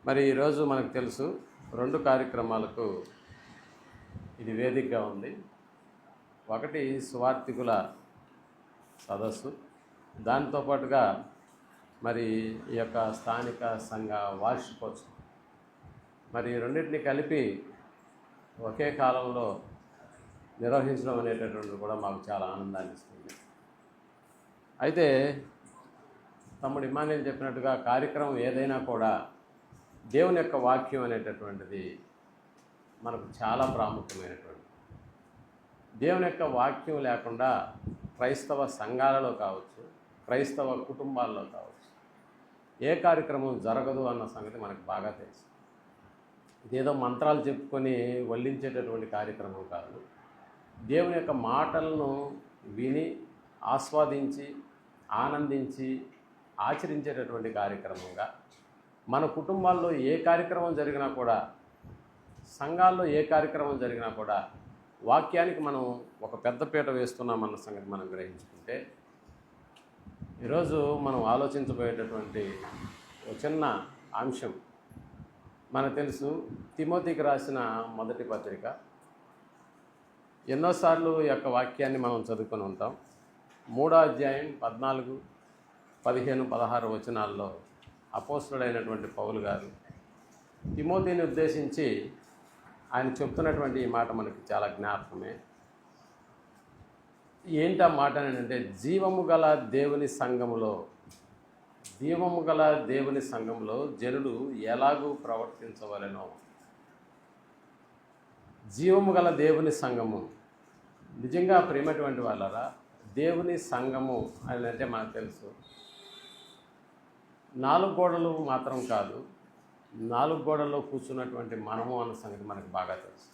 మరి ఈరోజు మనకు తెలుసు 2 కార్యక్రమాలకు ఇది వేదికగా ఉంది. ఒకటి సువార్థికుల సదస్సు, దాంతో పాటుగా మరి ఈ యొక్క స్థానిక సంఘ వార్షికోత్సవం. మరి రెండింటిని కలిపి ఒకే కాలంలో నిర్వహించడం అనేటటువంటిది కూడా మాకు చాలా ఆనందాన్ని ఇస్తుంది. అయితే తమ్ముడు ఇమానుయేల్ చెప్పినట్టుగా కార్యక్రమం ఏదైనా కూడా దేవుని యొక్క వాక్యం అనేటటువంటిది మనకు చాలా ప్రాముఖ్యమైనటువంటిది. దేవుని యొక్క వాక్యం లేకుండా క్రైస్తవ సంఘాలలో కావచ్చు, క్రైస్తవ కుటుంబాల్లో కావచ్చు, ఏ కార్యక్రమం జరగదు అన్న సంగతి మనకు బాగా తెలుసు. ఇదేదో మంత్రాలు చెప్పుకొని వల్లించేటటువంటి కార్యక్రమం కాదు. దేవుని యొక్క మాటలను విని ఆస్వాదించి ఆనందించి ఆచరించేటటువంటి కార్యక్రమంగా మన కుటుంబాల్లో ఏ కార్యక్రమం జరిగినా కూడా, సంఘాల్లో ఏ కార్యక్రమం జరిగినా కూడా వాక్యానికి మనం ఒక పెద్దపీట వేస్తున్నామన్న సంగతి మనం గ్రహించుకుంటే, ఈరోజు మనం ఆలోచించబోయేటటువంటి ఒక చిన్న అంశం మనకు తెలుసు. తిమోతికి రాసిన మొదటి పత్రిక, ఎన్నోసార్లు ఈ యొక్క వాక్యాన్ని మనం చదువుకొని ఉంటాం. 3వ అధ్యాయం 14, 15, 16 వచనాల్లో అపోస్తలుడైనటువంటి పౌలు గారు తిమోతిని ఉద్దేశించి ఆయన చెప్తున్నటువంటి ఈ మాట మనకి చాలా జ్ఞాపకమే. ఏంటా మాట అని అంటే, జీవము గల దేవుని సంఘములో జనులు ఎలాగూ ప్రవర్తించవలెనో. జీవము గల దేవుని సంఘము, నిజంగా ప్రేమటువంటి వాళ్ళరా, దేవుని సంఘము అని అంటే మనకు తెలుసు 4 గోడలు మాత్రం కాదు, 4 గోడల్లో కూర్చున్నటువంటి మనము అన్న సంగతి మనకు బాగా తెలుసు.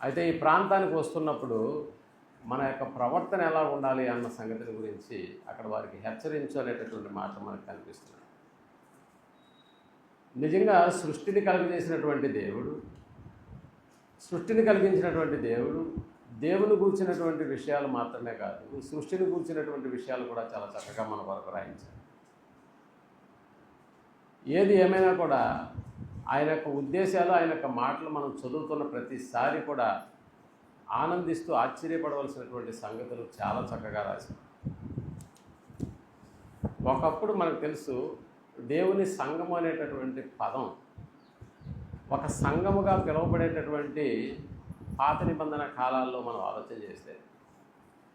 అయితే ఈ ప్రాంతానికి వస్తున్నప్పుడు మన యొక్క ప్రవర్తన ఎలా ఉండాలి అన్న సంగతిని గురించి అక్కడ వారికి హెచ్చరించలేటటువంటి మాట మనకు కనిపిస్తుంది. నిజంగా సృష్టిని కలిగించినటువంటి దేవుడు దేవుని గూర్చినటువంటి విషయాలు మాత్రమే కాదు, సృష్టిని గూర్చినటువంటి విషయాలు కూడా చాలా చక్కగా మన వరకు రాయించారు. ఏది ఏమైనా కూడా ఆయన యొక్క ఉద్దేశాలు, ఆయన యొక్క మాటలు మనం చదువుతున్న ప్రతిసారి కూడా ఆనందిస్తూ ఆశ్చర్యపడవలసినటువంటి సంగతులు చాలా చక్కగా రాశారు. ఒకప్పుడు మనకు తెలుసు, దేవుని సంఘము అనేటటువంటి పదం ఒక సంఘముగా పిలువబడేటటువంటి పాత నిబంధన కాలాల్లో మనం ఆలోచన చేస్తే,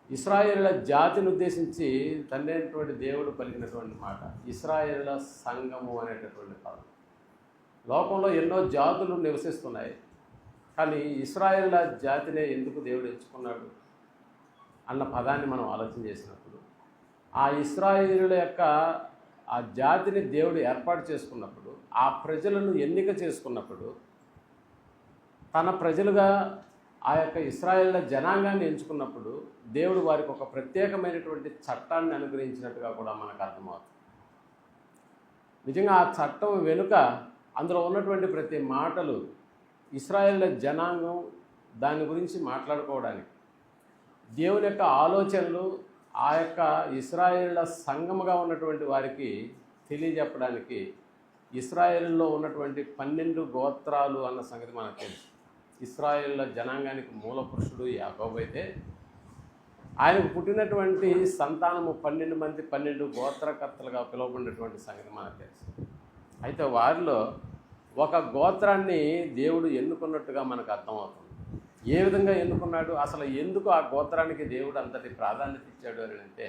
ఇశ్రాయేలుల జాతిని ఉద్దేశించి తండ్రి అయినటువంటి దేవుడు పలికినటువంటి మాట ఇశ్రాయేలుల సంఘము అనేటటువంటి పదం. లోకంలో ఎన్నో జాతులు నివసిస్తున్నాయి, కానీ ఇశ్రాయేలుల జాతినే ఎందుకు దేవుడు ఎంచుకున్నాడు అన్న పదాన్ని మనం ఆలోచన చేసినప్పుడు, ఆ ఇశ్రాయేలుల యొక్క ఆ జాతిని దేవుడు ఏర్పాటు చేసుకున్నప్పుడు, ఆ ప్రజలను ఎన్నిక చేసుకున్నప్పుడు, తన ప్రజలుగా ఆ యొక్క ఇశ్రాయేలుల జనాంగాన్ని ఎంచుకున్నప్పుడు దేవుడు వారికి ఒక ప్రత్యేకమైనటువంటి చట్టాన్ని అనుగ్రహించినట్టుగా కూడా మనకు అర్థమవుతుంది. నిజంగా ఆ చట్టం వెనుక అందులో ఉన్నటువంటి ప్రతి మాటలు ఇశ్రాయేలుల జనాంగం దాని గురించి మాట్లాడుకోవడానికి, దేవుని యొక్క ఆలోచనలు ఆ యొక్క ఇశ్రాయేలుల సంఘముగా ఉన్నటువంటి వారికి తెలియజెప్పడానికి ఇశ్రాయేలులో ఉన్నటువంటి 12 గోత్రాలు అన్న సంగతి మనకు తెలుసు. ఇశ్రాయేలుల జనాంగానికి మూల పురుషుడు యాకోబు అయితే, ఆయనకు పుట్టినటువంటి సంతానము 12 మంది 12 గోత్రకర్తలుగా పిలువబడినటువంటి సంగతి మనకు తెలుసు. అయితే వారిలో ఒక గోత్రాన్ని దేవుడు ఎన్నుకున్నట్టుగా మనకు అర్థమవుతుంది. ఏ విధంగా ఎన్నుకున్నాడు, అసలు ఎందుకు ఆ గోత్రానికి దేవుడు అంతటి ప్రాధాన్యత ఇచ్చాడు అని అంటే,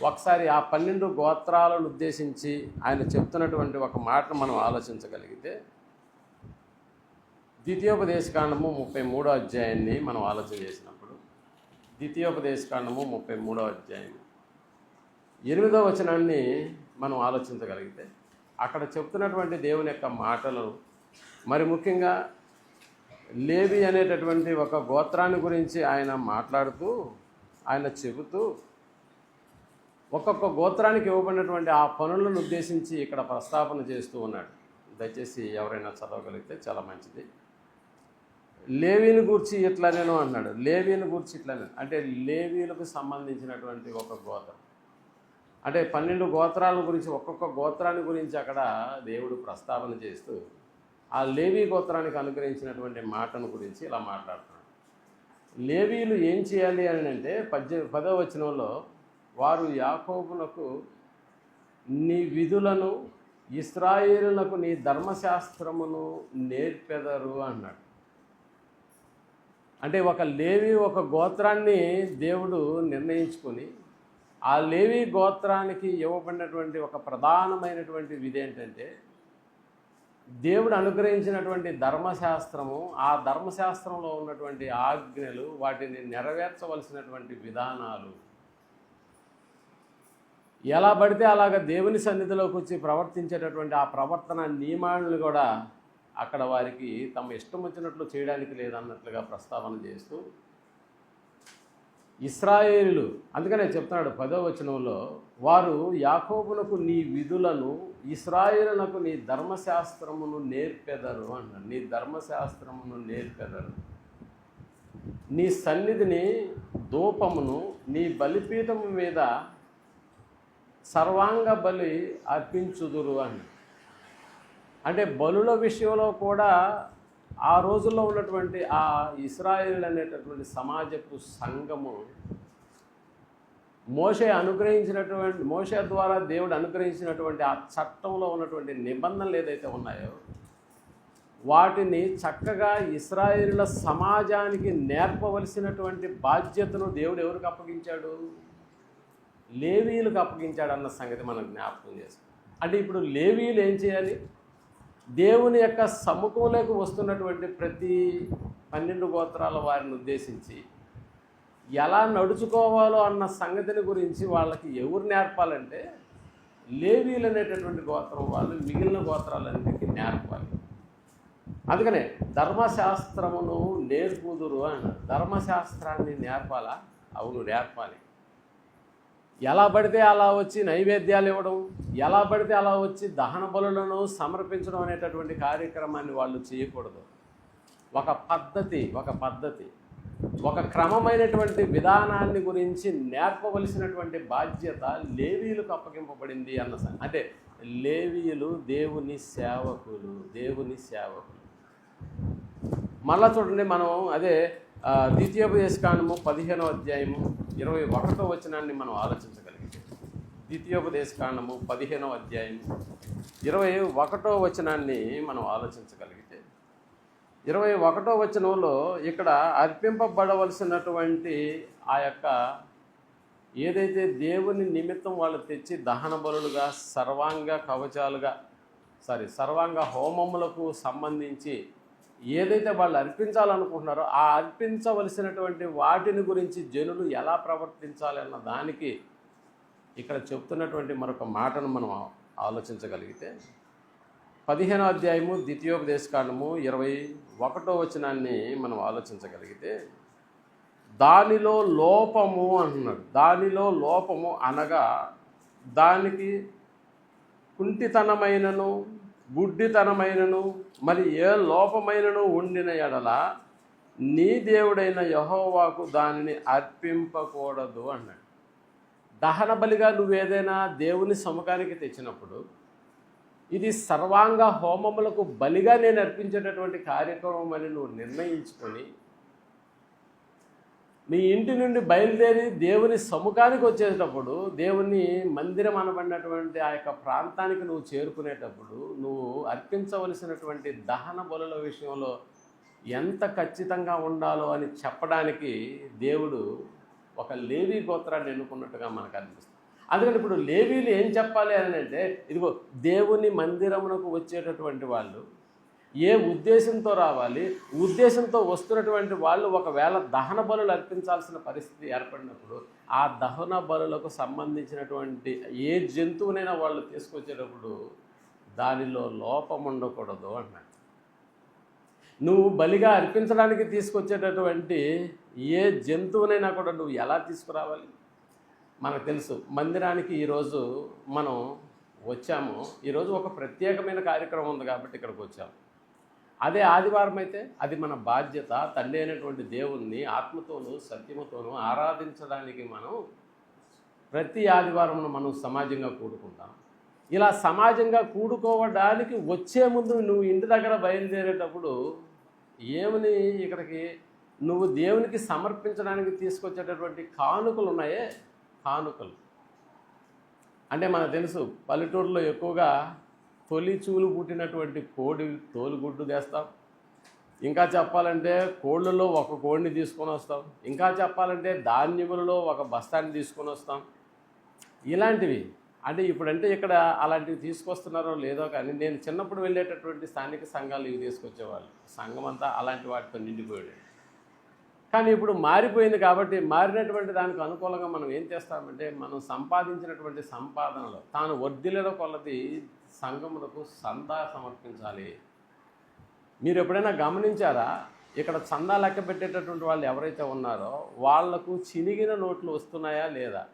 ఒకసారి ఆ 12 గోత్రాలను ఉద్దేశించి ఆయన చెప్తున్నటువంటి ఒక మాటను మనం ఆలోచించగలిగితే, ద్వితీయోపదేశకాండము 33వ అధ్యాయాన్ని మనం ఆలోచన చేసినప్పుడు, ద్వితీయోపదేశకాండము 33వ అధ్యాయం 8వ వచనాన్ని మనం ఆలోచించగలిగితే, అక్కడ చెప్తున్నటువంటి దేవుని యొక్క మాటలు, మరి ముఖ్యంగా లేవి అనేటటువంటి ఒక గోత్రాన్ని గురించి ఆయన మాట్లాడుతూ, ఆయన చెబుతూ ఒక్కొక్క గోత్రానికి ఇవ్వబడినటువంటి ఆ పనులను ఉద్దేశించి ఇక్కడ ప్రస్తాపన చేస్తూ ఉన్నాడు. దయచేసి ఎవరైనా చదవగలిగితే చాలా మంచిది. లేవీని గూర్చి ఇట్లానేనో అన్నాడు, లేవీని గూర్చి ఇట్లానే అంటే లేవీలకు సంబంధించినటువంటి ఒక గోత్రం. అంటే 12 గోత్రాల గురించి ఒక్కొక్క గోత్రాన్ని గురించి అక్కడ దేవుడు ప్రస్తావన చేస్తూ ఆ లేవీ గోత్రానికి అనుగ్రహించినటువంటి మాటను గురించి ఇలా మాట్లాడుతున్నాడు. లేవీలు ఏం చేయాలి అని అంటే 10వ వచనంలో వారు యాకోబునకు నీ విధులను ఇశ్రాయేలులకు నీ ధర్మశాస్త్రమును నేర్పెదరు అన్నాడు. అంటే ఒక లేవీ ఒక గోత్రాన్ని దేవుడు నిర్ణయించుకొని ఆ లేవీ గోత్రానికి ఇవ్వబడినటువంటి ఒక ప్రధానమైనటువంటి విధి ఏంటంటే దేవుడు అనుగ్రహించినటువంటి ధర్మశాస్త్రము, ఆ ధర్మశాస్త్రంలో ఉన్నటువంటి ఆజ్ఞలు, వాటిని నెరవేర్చవలసినటువంటి విధానాలు. ఎలా పడితే అలాగ దేవుని సన్నిధిలోకి వచ్చి ప్రవర్తించేటటువంటి ఆ ప్రవర్తన నియమాలను కూడా అక్కడ వారికి తమ ఇష్టం వచ్చినట్లు చేయడానికి లేదన్నట్లుగా ప్రస్తావన చేస్తూ ఇశ్రాయేలు, అందుకనే చెప్తున్నాడు 10వ వచనంలో వారు యాకోబునకు నీ విధులను ఇశ్రాయేలునకు నీ ధర్మశాస్త్రమును నేర్పెదరు అన్నాడు. నీ ధర్మశాస్త్రమును నేర్పెదరు, నీ సన్నిధిని ధూపమును నీ బలిపీఠము మీద సర్వాంగ బలి అర్పించుదురు అని. అంటే బలుల విషయంలో కూడా ఆ రోజుల్లో ఉన్నటువంటి ఆ ఇశ్రాయేలు అనేటటువంటి సమాజపు సంఘము మోషే ద్వారా దేవుడు అనుగ్రహించినటువంటి ఆ చట్టంలో ఉన్నటువంటి నిబంధనలు ఏదైతే ఉన్నాయో వాటిని చక్కగా ఇశ్రాయేలుల సమాజానికి నేర్పవలసినటువంటి బాధ్యతను దేవుడు ఎవరికి అప్పగించాడు? లేవీయులకు అప్పగించాడన్న సంగతి మనం జ్ఞాపకం చేస్తాం. అంటే ఇప్పుడు లేవీయులు ఏం చేయాలి? దేవుని యొక్క సముఖంలోకి వస్తున్నటువంటి ప్రతి 12 గోత్రాల వారిని ఉద్దేశించి ఎలా నడుచుకోవాలో అన్న సంగతిని గురించి వాళ్ళకి ఎవరు నేర్పాలంటే లేవీయులు అనేటటువంటి గోత్రం వాళ్ళు మిగిలిన గోత్రాలన్నిటికీ నేర్పాలి. అందుకనే ధర్మశాస్త్రమును నేర్పుదురు అన్నారు. ధర్మశాస్త్రాన్ని నేర్పాలా? అవును, నేర్పాలి. ఎలా పడితే అలా వచ్చి నైవేద్యాలు ఇవ్వడం, ఎలా పడితే అలా వచ్చి దహన బలులను సమర్పించడం అనేటటువంటి కార్యక్రమాన్ని వాళ్ళు చేయకూడదు. ఒక పద్ధతి, ఒక క్రమమైనటువంటి విధానాన్ని గురించి నేర్పవలసినటువంటి బాధ్యత లేవీయులకు అప్పగింపబడింది అన్న అంటే లేవీయులు దేవుని సేవకులు. మళ్ళా చూడండి, మనం అదే ద్వితీయోపదేశకాండము 15వ అధ్యాయము 21వ వచనాన్ని మనం ఆలోచించగలిగితే, ద్వితీయోపదేశకాండము 15వ అధ్యాయం 21వ వచనాన్ని మనం ఆలోచించగలిగితే 21వ వచనంలో ఇక్కడ అర్పింపబడవలసినటువంటి ఆ యొక్క ఏదైతే దేవుని నిమిత్తం వాళ్ళు తెచ్చి దహన బలులుగా సర్వాంగ హోమములకు సంబంధించి ఏదైతే వాళ్ళు అర్పించాలనుకుంటున్నారో ఆ అర్పించవలసినటువంటి వాటిని గురించి జనులు ఎలా ప్రవర్తించాలి అన్న దానికి ఇక్కడ చెప్తున్నటువంటి మరొక మాటను మనం ఆలోచించగలిగితే 15వ అధ్యాయము ద్వితీయోపదేశకాండము 21వ వచనాన్ని మనం ఆలోచించగలిగితే దానిలో లోపము అంటున్నాడు. దానిలో లోపము అనగా దానికి కుంటితనమైనను గుడ్డితనమైనను మరి ఏ లోపమైనను ఉండిన ఎడల నీ దేవుడైన యెహోవాకు దానిని అర్పింపకూడదు అన్నాడు. దహన బలిగా నువ్వేదైనా దేవుని సముఖానికి తెచ్చినప్పుడు ఇది సర్వాంగ హోమములకు బలిగా నేను అర్పించేటటువంటి కార్యక్రమం అని నువ్వు నిర్ణయించుకొని నీ ఇంటి నుండి బయలుదేరి దేవుని సముఖానికి వచ్చేటప్పుడు, దేవుని మందిరం అనబడినటువంటి ఆ యొక్క ప్రాంతానికి నువ్వు చేరుకునేటప్పుడు నువ్వు అర్పించవలసినటువంటి దహన బలుల విషయంలో ఎంత ఖచ్చితంగా ఉండాలో అని చెప్పడానికి దేవుడు ఒక లేవీ గోత్రాన్ని ఎన్నుకున్నట్టుగా మనకు అనిపిస్తుంది. అందుకని ఇప్పుడు లేవీలు ఏం చెప్పాలి అని అంటే, ఇదిగో దేవుని మందిరమునకు వచ్చేటటువంటి వాళ్ళు ఏ ఉద్దేశంతో రావాలి, ఉద్దేశంతో వస్తున్నటువంటి వాళ్ళు ఒకవేళ దహన బలులు అర్పించాల్సిన పరిస్థితి ఏర్పడినప్పుడు ఆ దహన బలులకు సంబంధించినటువంటి ఏ జంతువునైనా వాళ్ళు తీసుకొచ్చేటప్పుడు దానిలో లోపం ఉండకూడదు అన్నాడు. నువ్వు బలిగా అర్పించడానికి తీసుకొచ్చేటటువంటి ఏ జంతువునైనా కూడా నువ్వు ఎలా తీసుకురావాలి? మనకు తెలుసు, మందిరానికి ఈరోజు మనం వచ్చాము. ఈరోజు ఒక ప్రత్యేకమైన కార్యక్రమం ఉంది కాబట్టి ఇక్కడికి వచ్చాము. అదే ఆదివారం అయితే అది మన బాధ్యత. తండ్రి అయినటువంటి దేవుణ్ణి ఆత్మతోనూ సత్యముతోనూ ఆరాధించడానికి మనం ప్రతి ఆదివారం మనం సమాజంగా కూడుకుంటాం. ఇలా సమాజంగా కూడుకోవడానికి వచ్చే ముందు నువ్వు ఇంటి దగ్గర బయలుదేరేటప్పుడు ఏమని ఇక్కడికి నువ్వు దేవునికి సమర్పించడానికి తీసుకొచ్చేటటువంటి కానుకలు ఉన్నాయే, కానుకలు అంటే మనకు తెలుసు పల్లెటూరులో ఎక్కువగా తొలి చూలు పుట్టినటువంటి కోడి తోలుగుడ్డు తెస్తాం. ఇంకా చెప్పాలంటే కోళ్ళలో ఒక కోడిని తీసుకొని వస్తాం. ఇంకా చెప్పాలంటే ధాన్యములలో ఒక బస్తాన్ని తీసుకొని వస్తాం. ఇలాంటివి అంటే ఇప్పుడంటే ఇక్కడ అలాంటివి తీసుకొస్తున్నారో లేదో కానీ నేను చిన్నప్పుడు వెళ్ళేటటువంటి స్థానిక సంఘాలు ఇవి తీసుకొచ్చేవాళ్ళు. సంఘం అంతా అలాంటి వాటితో నిండిపోయాడు. కానీ ఇప్పుడు మారిపోయింది కాబట్టి మారినటువంటి దానికి అనుకూలంగా మనం ఏం చేస్తామంటే మనం సంపాదించినటువంటి సంపాదనలో తాను వర్ధిల్ల కొలది సంఘములకు సందా సమర్పించాలి. మీరు ఎప్పుడైనా గమనించారా? ఇక్కడ చందా లెక్క పెట్టేటటువంటి వాళ్ళు ఎవరైతే ఉన్నారో వాళ్లకు చినిగిన నోట్లు వస్తున్నాయా లేదా?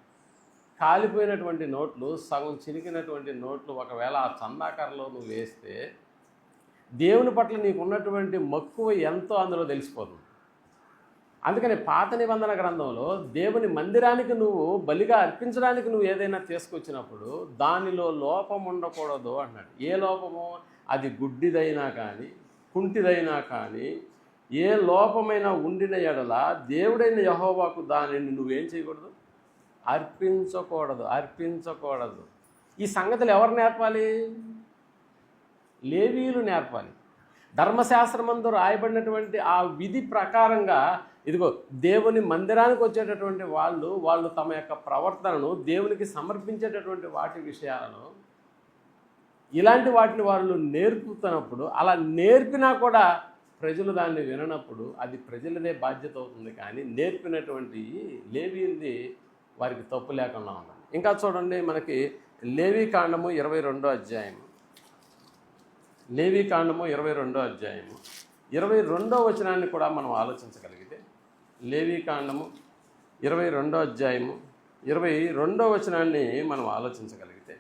కాలిపోయినటువంటి నోట్లు, సగం చినిగినటువంటి నోట్లు ఒకవేళ ఆ చందాకరలో నువ్వు వేస్తే దేవుని పట్ల నీకు ఉన్నటువంటి మక్కువ ఎంతో అందులో తెలిసిపోతుంది. అందుకని పాత నిబంధన గ్రంథంలో దేవుని మందిరానికి నువ్వు బలిగా అర్పించడానికి నువ్వు ఏదైనా తీసుకొచ్చినప్పుడు దానిలో లోపం ఉండకూడదు అన్నాడు. ఏ లోపము? అది గుడ్డిదైనా కానీ కుంటిదైనా కానీ ఏ లోపమైనా ఉండిన ఎడల దేవుడైన యెహోవాకు దానిని నువ్వేం చేయకూడదు? అర్పించకూడదు. ఈ సంగతులు ఎవరు నేర్పాలి? లేవీయులు నేర్పాలి. ధర్మశాస్త్రమందు రాయబడినటువంటి ఆ విధి ప్రకారంగా ఇదిగో దేవుని మందిరానికి వచ్చేటటువంటి వాళ్ళు తమ యొక్క ప్రవర్తనను దేవునికి సమర్పించేటటువంటి వాటి విషయాలను ఇలాంటి వాటిని వాళ్ళు నేర్పుతున్నప్పుడు అలా నేర్పినా కూడా ప్రజలు దాన్ని విననప్పుడు అది ప్రజలదే బాధ్యత అవుతుంది. కానీ నేర్పినటువంటి లేవీయులది వారికి తప్పు లేకుండా ఉండాలి. ఇంకా చూడండి, మనకి లేవీకాండము 22వ అధ్యాయము 22వ వచనాన్ని కూడా మనం ఆలోచించగలిగితే లేవీకాండము 22వ అధ్యాయము 22వ వచనాన్ని మనం ఆలోచించగలిగితే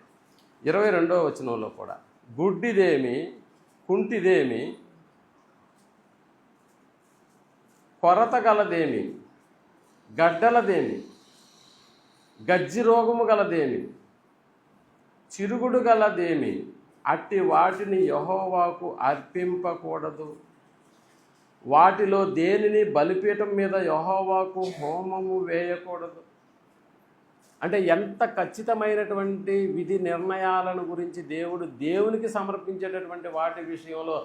22వ వచనంలో కూడా గుడ్డిదేమి, కుంటిదేమి, కొరత గలదేమి, గడ్డలదేమి, గజ్జి రోగము గలదేమి, చిరుగుడు గలదేమి అట్టి వాటిని యెహోవాకు అర్పింపకూడదు. వాటిలో దేనిని బలిపీఠం మీద యెహోవాకు హోమము వేయకూడదు. అంటే ఎంత ఖచ్చితమైనటువంటి విధి నిర్ణయాలను గురించి దేవునికి సమర్పించేటటువంటి వాటి విషయంలో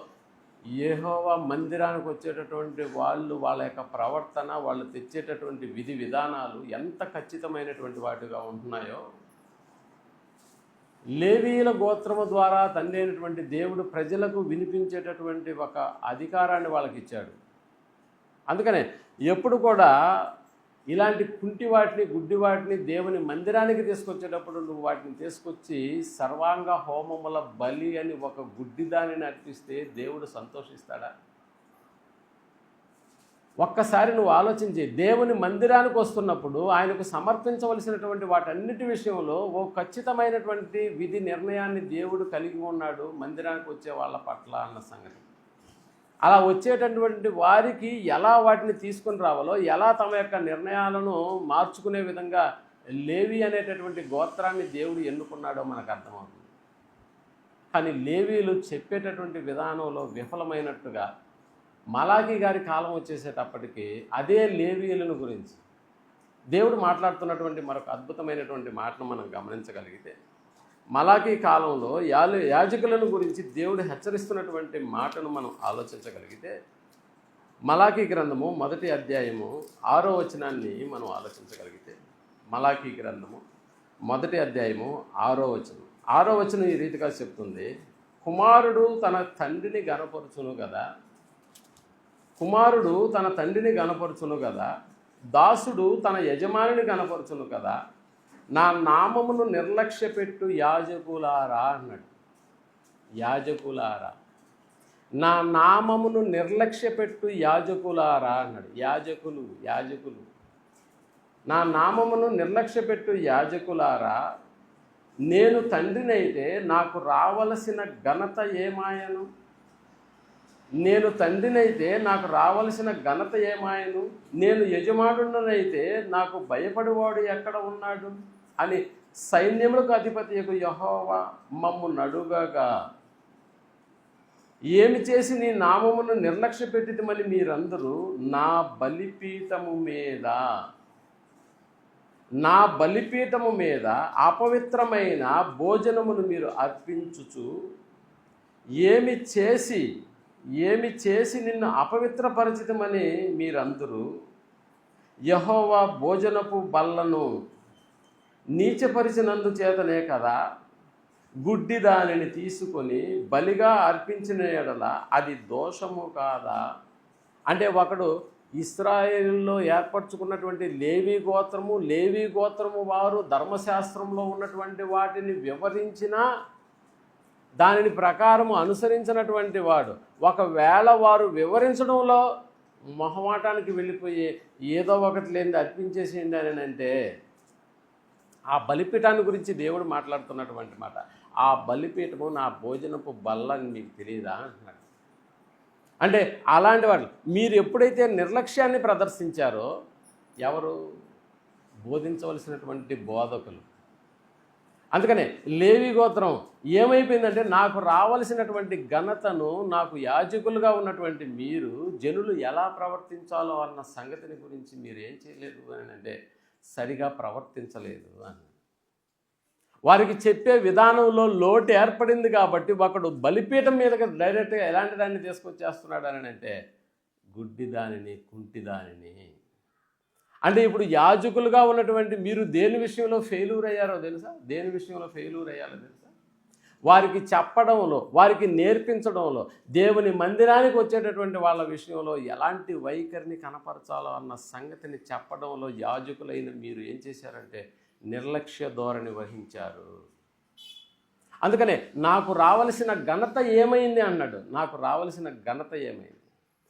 యెహోవా మందిరానికి వచ్చేటటువంటి వాళ్ళ యొక్క ప్రవర్తన, వాళ్ళు తెచ్చేటటువంటి విధి విధానాలు ఎంత ఖచ్చితమైనటువంటి వాటిగా ఉంటున్నాయో లేవీయుల గోత్రము ద్వారా తండ్రి అయినటువంటి దేవుడు ప్రజలకు వినిపించేటటువంటి ఒక అధికారాన్ని వాళ్ళకి ఇచ్చాడు. అందుకనే ఎప్పుడు కూడా ఇలాంటి కుంటి వాటిని, గుడ్డి వాటిని దేవుని మందిరానికి తీసుకొచ్చేటప్పుడు నువ్వు వాటిని తీసుకొచ్చి సర్వాంగ హోమముల బలి అని ఒక గుడ్డి దానిని అర్పిస్తే దేవుడు సంతోషిస్తాడా? ఒక్కసారి నువ్వు ఆలోచించి దేవుని మందిరానికి వస్తున్నప్పుడు ఆయనకు సమర్పించవలసినటువంటి వాటన్నిటి విషయంలో ఓ ఖచ్చితమైనటువంటి విధి నిర్ణయాన్ని దేవుడు కలిగి ఉన్నాడు మందిరానికి వచ్చే వాళ్ళ పట్ల అన్న సంగతి. అలా వచ్చేటటువంటి వారికి ఎలా వాటిని తీసుకుని రావాలో, ఎలా తమ యొక్క నిర్ణయాలను మార్చుకునే విధంగా లేవి అనేటటువంటి గోత్రాన్ని దేవుడు ఎన్నుకున్నాడో మనకు అర్థమవుతుంది. కానీ లేవీలు చెప్పేటటువంటి విధానంలో విఫలమైనట్టుగా మలాకీ గారి కాలం వచ్చేసేటప్పటికీ అదే లేవీయులను గురించి దేవుడు మాట్లాడుతున్నటువంటి మరొక అద్భుతమైనటువంటి మాటను మనం గమనించగలిగితే మలాకీ కాలంలో యాజకులను గురించి దేవుడు హెచ్చరిస్తున్నటువంటి మాటను మనం ఆలోచించగలిగితే మలాకీ గ్రంథము 1వ అధ్యాయము 6వ వచనాన్ని మనం ఆలోచించగలిగితే మలాకీ గ్రంథము 1వ అధ్యాయము 6వ వచనం 6వ వచనం ఈ రీతిగా చెప్తుంది, కుమారుడు తన తండ్రిని గనపరుచును కదా, దాసుడు తన యజమానిని గనపరుచును కదా, నా నామమును నిర్లక్ష్యపెట్టు యాజకులారా అన్నాడు. యాజకులారా, నా నామమును నిర్లక్ష్యపెట్టు యాజకులారా అన్నాడు. యాజకులు నా నామమును నిర్లక్ష్యపెట్టు యాజకులారా, నేను తండ్రినైతే నాకు రావలసిన ఘనత ఏమాయను? నేను యజమానునైతే నాకు భయపడేవాడు ఎక్కడ ఉన్నాడు? అని సైన్యములకు అధిపతియగు యెహోవా మమ్ము నడుగగా ఏమి చేసి నీ నామమును నిర్లక్ష్య పెట్టితమని మీరందరూ నా బలిపీఠము మీద అపవిత్రమైన భోజనమును మీరు అర్పించుచు ఏమి చేసి నిన్ను అపవిత్రపరిచితమని మీరందరూ యెహోవా భోజనపు బల్లను నీచపరిచినందు చేతనే కదా గుడ్డి దానిని తీసుకొని బలిగా అర్పించిన ఎడల అది దోషము కాదా? అంటే ఒకడు ఇశ్రాయేలులో ఏర్పరచుకున్నటువంటి లేవీ గోత్రము వారు ధర్మశాస్త్రంలో ఉన్నటువంటి వాటిని వివరించినా దానిని ప్రకారము అనుసరించినటువంటి వాడు ఒకవేళ వారు వివరించడంలో మొహమాటానికి వెళ్ళిపోయి ఏదో ఒకటి లేనిది అర్పించేసేయండి అని అంటే ఆ బలిపీఠాన్ని గురించి దేవుడు మాట్లాడుతున్నటువంటి మాట. ఆ బలిపీఠము నా భోజనపు బల్ల అని మీకు తెలియదా అంటున్నాడు. అంటే అలాంటి వాళ్ళు మీరు ఎప్పుడైతే నిర్లక్ష్యాన్ని ప్రదర్శించారో ఎవరు బోధించవలసినటువంటి బోధకులు. అందుకనే లేవి గోత్రం ఏమైపోయిందంటే నాకు రావలసినటువంటి ఘనతను నాకు యాజకులుగా ఉన్నటువంటి మీరు జనులు ఎలా ప్రవర్తించాలో అన్న సంగతిని గురించి మీరు ఏం చేయలేదు అని అంటే సరిగా ప్రవర్తించలేదు అని వారికి చెప్పే విధానంలో లోటు ఏర్పడింది. కాబట్టి ఒకడు బలిపీఠం మీదకి డైరెక్ట్గా ఎలాంటి దాన్ని తీసుకొచ్చేస్తున్నాడు అని అంటే గుడ్డి దానిని కుంటి దానిని. అంటే ఇప్పుడు యాజకులుగా ఉన్నటువంటి మీరు దేని విషయంలో ఫెయిల్యూర్ అయ్యారో తెలుసా? దేని విషయంలో ఫెయిల్యూర్ అయ్యారో తెలుసా? వారికి చెప్పడంలో, వారికి నేర్పించడంలో, దేవుని మందిరానికి వచ్చేటటువంటి వాళ్ళ విషయంలో ఎలాంటి వైఖరిని కనపరచాలో అన్న సంగతిని చెప్పడంలో యాజకులైన మీరు ఏం చేశారంటే నిర్లక్ష్య ధోరణి వహించారు. అందుకనే నాకు రావలసిన ఘనత ఏమైంది అన్నాడు. నాకు రావలసిన ఘనత ఏమైంది?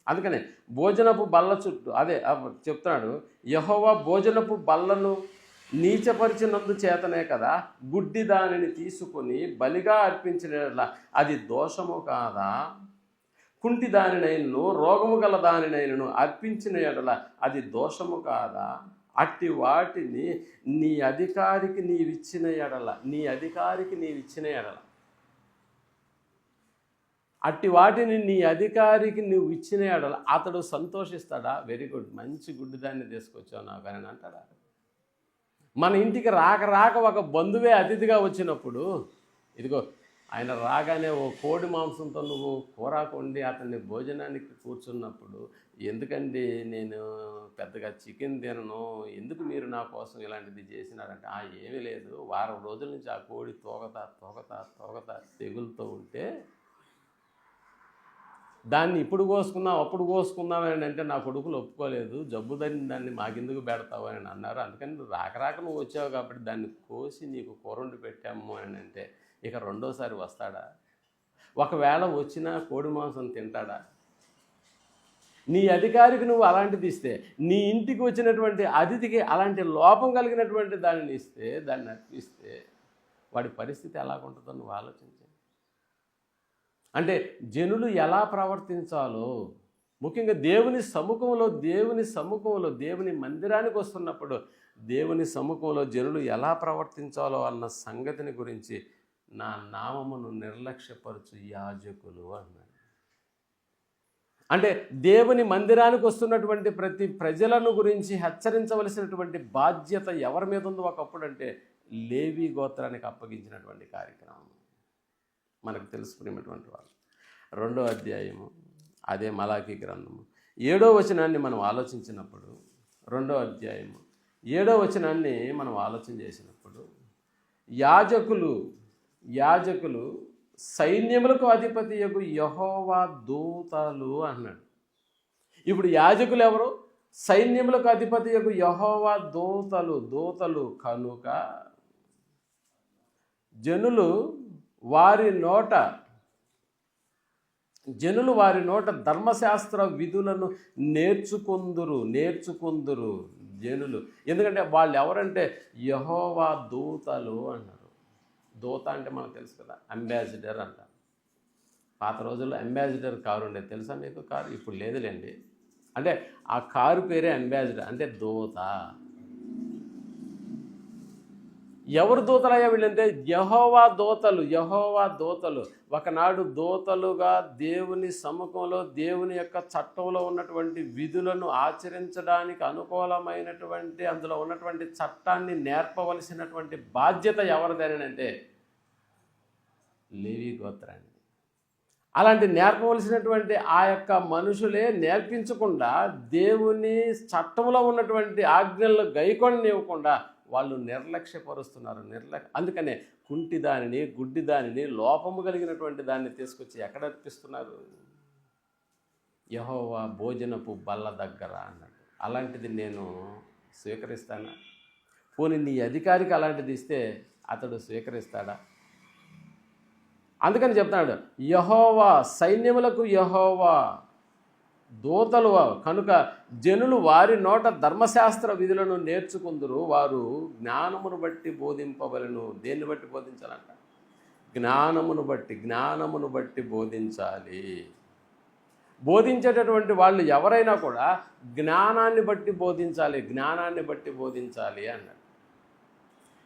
అందుకనే భోజనపు బల్ల చుట్టూ చెప్తున్నాడు, యెహోవా భోజనపు బల్లను నీచపరిచినందు చేతనే కదా గుడ్డి దానిని తీసుకొని బలిగా అర్పించిన అది దోషము కాదా? కుంటి దానినైనను రోగము గల దానినైనను అర్పించిన ఎడల అది దోషము కాదా? అట్టి వాటిని నీ అధికారికి నీవిచ్చిన ఎడల అట్టి వాటిని నీ అధికారికి నువ్వు ఇచ్చిన ఎడల అతడు సంతోషిస్తాడా? వెరీ గుడ్, మంచి గుడ్డి దాన్ని తీసుకొచ్చావు నాకు అని అంటాడా? మన ఇంటికి రాక ఒక బంధువే అతిథిగా వచ్చినప్పుడు ఇదిగో ఆయన రాగానే ఓ కోడి మాంసంతో నువ్వు కూర కొండి అతన్ని భోజనానికి కూర్చున్నప్పుడు ఎందుకండి నేను పెద్దగా చికెన్ తినను, ఎందుకు మీరు నా కోసం ఇలాంటిది చేసినారంటే ఏమీ లేదు, వారం రోజుల నుంచి ఆ కోడి తోగత తెగులుతూ ఉంటే దాన్ని ఇప్పుడు కోసుకుందాం అప్పుడు కోసుకుందాం అని అంటే నా కొడుకులు ఒప్పుకోలేదు, జబ్బు దాన్ని మాకెందుకు పెడతావు అని అన్నారు. అందుకని రాక నువ్వు వచ్చావు కాబట్టి దాన్ని కోసి నీకు కూర వండి పెట్టాము అని అంటే ఇక రెండోసారి వస్తాడా? ఒకవేళ వచ్చినా కోడి మాంసం తింటాడా? నీ అధికారికి నువ్వు అలాంటిది ఇస్తే, నీ ఇంటికి వచ్చినటువంటి అతిథికి అలాంటి లోపం కలిగినటువంటి దానిని ఇస్తే, దాన్ని అర్పిస్తే వాడి పరిస్థితి ఎలాగుంటుందో నువ్వు ఆలోచించు. అంటే జనులు ఎలా ప్రవర్తించాలో, ముఖ్యంగా దేవుని సముఖంలో దేవుని మందిరానికి వస్తున్నప్పుడు దేవుని సముఖంలో జనులు ఎలా ప్రవర్తించాలో అన్న సంగతిని గురించి నా నామమును నిర్లక్ష్యపరచు యాజకులు అన్నాడు. అంటే దేవుని మందిరానికి వస్తున్నటువంటి ప్రతి ప్రజలను గురించి హెచ్చరించవలసినటువంటి బాధ్యత ఎవరి మీద ఉందో ఒకప్పుడు అంటే లేవి గోత్రానికి అప్పగించినటువంటి కార్యక్రమం మనకు తెలుసుకునేటువంటి వాళ్ళు. 2వ అధ్యాయము అదే మలాకీ గ్రంథము 7వ వచనాన్ని మనం ఆలోచించినప్పుడు, 2వ అధ్యాయము 7వ వచనాన్ని మనం ఆలోచన చేసినప్పుడు యాజకులు సైన్యములకు అధిపతియగు యెహోవా దూతలు అన్నాడు. ఇప్పుడు యాజకులు ఎవరు? సైన్యములకు అధిపతియగు యెహోవా దూతలు కనుక జనులు వారి నోట ధర్మశాస్త్ర విధులను నేర్చుకుందురు జనులు. ఎందుకంటే వాళ్ళు ఎవరంటే యెహోవా దూతలు అన్నారు. దూత అంటే మనకు తెలుసు కదా, అంబాసిడర్ అంట. పాత రోజుల్లో అంబాసిడర్ కారు ఉండేది, తెలుసా మీకు? కారు ఇప్పుడు లేదులేండి. అంటే ఆ కారు పేరే అంబాసిడర్, అంటే దూత. ఎవరు దూతలయ్యా వీళ్ళంటే యెహోవా దూతలు ఒకనాడు దూతలుగా దేవుని సముఖంలో దేవుని యొక్క చట్టంలో ఉన్నటువంటి విధులను ఆచరించడానికి అనుకూలమైనటువంటి అందులో ఉన్నటువంటి చట్టాన్ని నేర్పవలసినటువంటి బాధ్యత ఎవరిదేనంటే లేవి గోత్రాన్ని. అలాంటి నేర్పవలసినటువంటి ఆ యొక్క మనుషులే నేర్పించకుండా దేవుని చట్టంలో ఉన్నటువంటి ఆజ్ఞలను గైకొననివ్వకుండా వాళ్ళు నిర్లక్ష్యపరుస్తున్నారు. అందుకనే కుంటి దానిని, గుడ్డి దానిని, లోపము కలిగినటువంటి దాన్ని తీసుకొచ్చి ఎక్కడ అర్పిస్తున్నారు? యెహోవా భోజనపు బల్ల దగ్గర అన్నాడు. అలాంటిది నేను స్వీకరిస్తానా? పోనీ నీ అధికారికి అలాంటిది ఇస్తే అతడు స్వీకరిస్తాడా? అందుకని చెప్తున్నాడు, యెహోవా సైన్యములకు యెహోవా దూతలు కనుక జనులు వారి నోట ధర్మశాస్త్ర విధులను నేర్చుకుందురు, వారు జ్ఞానమును బట్టి బోధింపవలను. దేన్ని బట్టి బోధించాలంట? జ్ఞానమును బట్టి బోధించాలి. బోధించేటటువంటి వాళ్ళు ఎవరైనా కూడా జ్ఞానాన్ని బట్టి బోధించాలి అన్నాడు.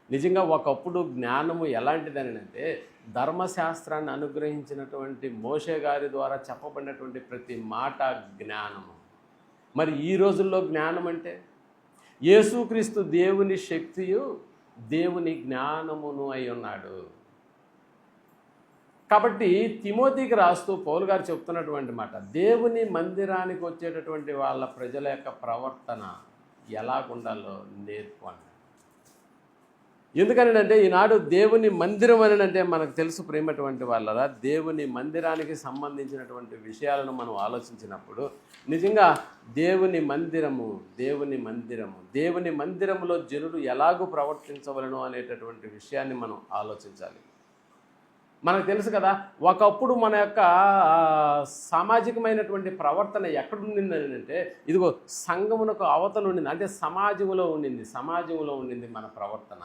నిజంగా ఒకప్పుడు జ్ఞానము ఎలాంటిదనంటే ధర్మశాస్త్రాన్ని అనుగ్రహించినటువంటి మోషే గారి ద్వారా చెప్పబడినటువంటి ప్రతి మాట జ్ఞానము. మరి ఈ రోజుల్లో జ్ఞానం అంటే యేసుక్రీస్తు దేవుని శక్తియు దేవుని జ్ఞానమును అయి ఉన్నాడు. కాబట్టి తిమోతికి రాస్తూ పౌలు గారు చెప్తున్నటువంటి మాట, దేవుని మందిరానికి వచ్చేటటువంటి వాళ్ళ ప్రజల యొక్క ప్రవర్తన ఎలాగుండాలో నేర్చుకోండి. ఎందుకనంటే ఈనాడు దేవుని మందిరం అని అంటే మనకు తెలుసు ప్రేమటువంటి వాళ్ళరా, దేవుని మందిరానికి సంబంధించినటువంటి విషయాలను మనం ఆలోచించినప్పుడు నిజంగా దేవుని మందిరములో జనులు ఎలాగూ ప్రవర్తించవలను అనేటటువంటి విషయాన్ని మనం ఆలోచించాలి. మనకు తెలుసు కదా, ఒకప్పుడు మన యొక్క సామాజికమైనటువంటి ప్రవర్తన ఎక్కడుండిందని అంటే ఇదిగో సంఘమునకు అవతల ఉండింది, అంటే సమాజంలో ఉండింది మన ప్రవర్తన.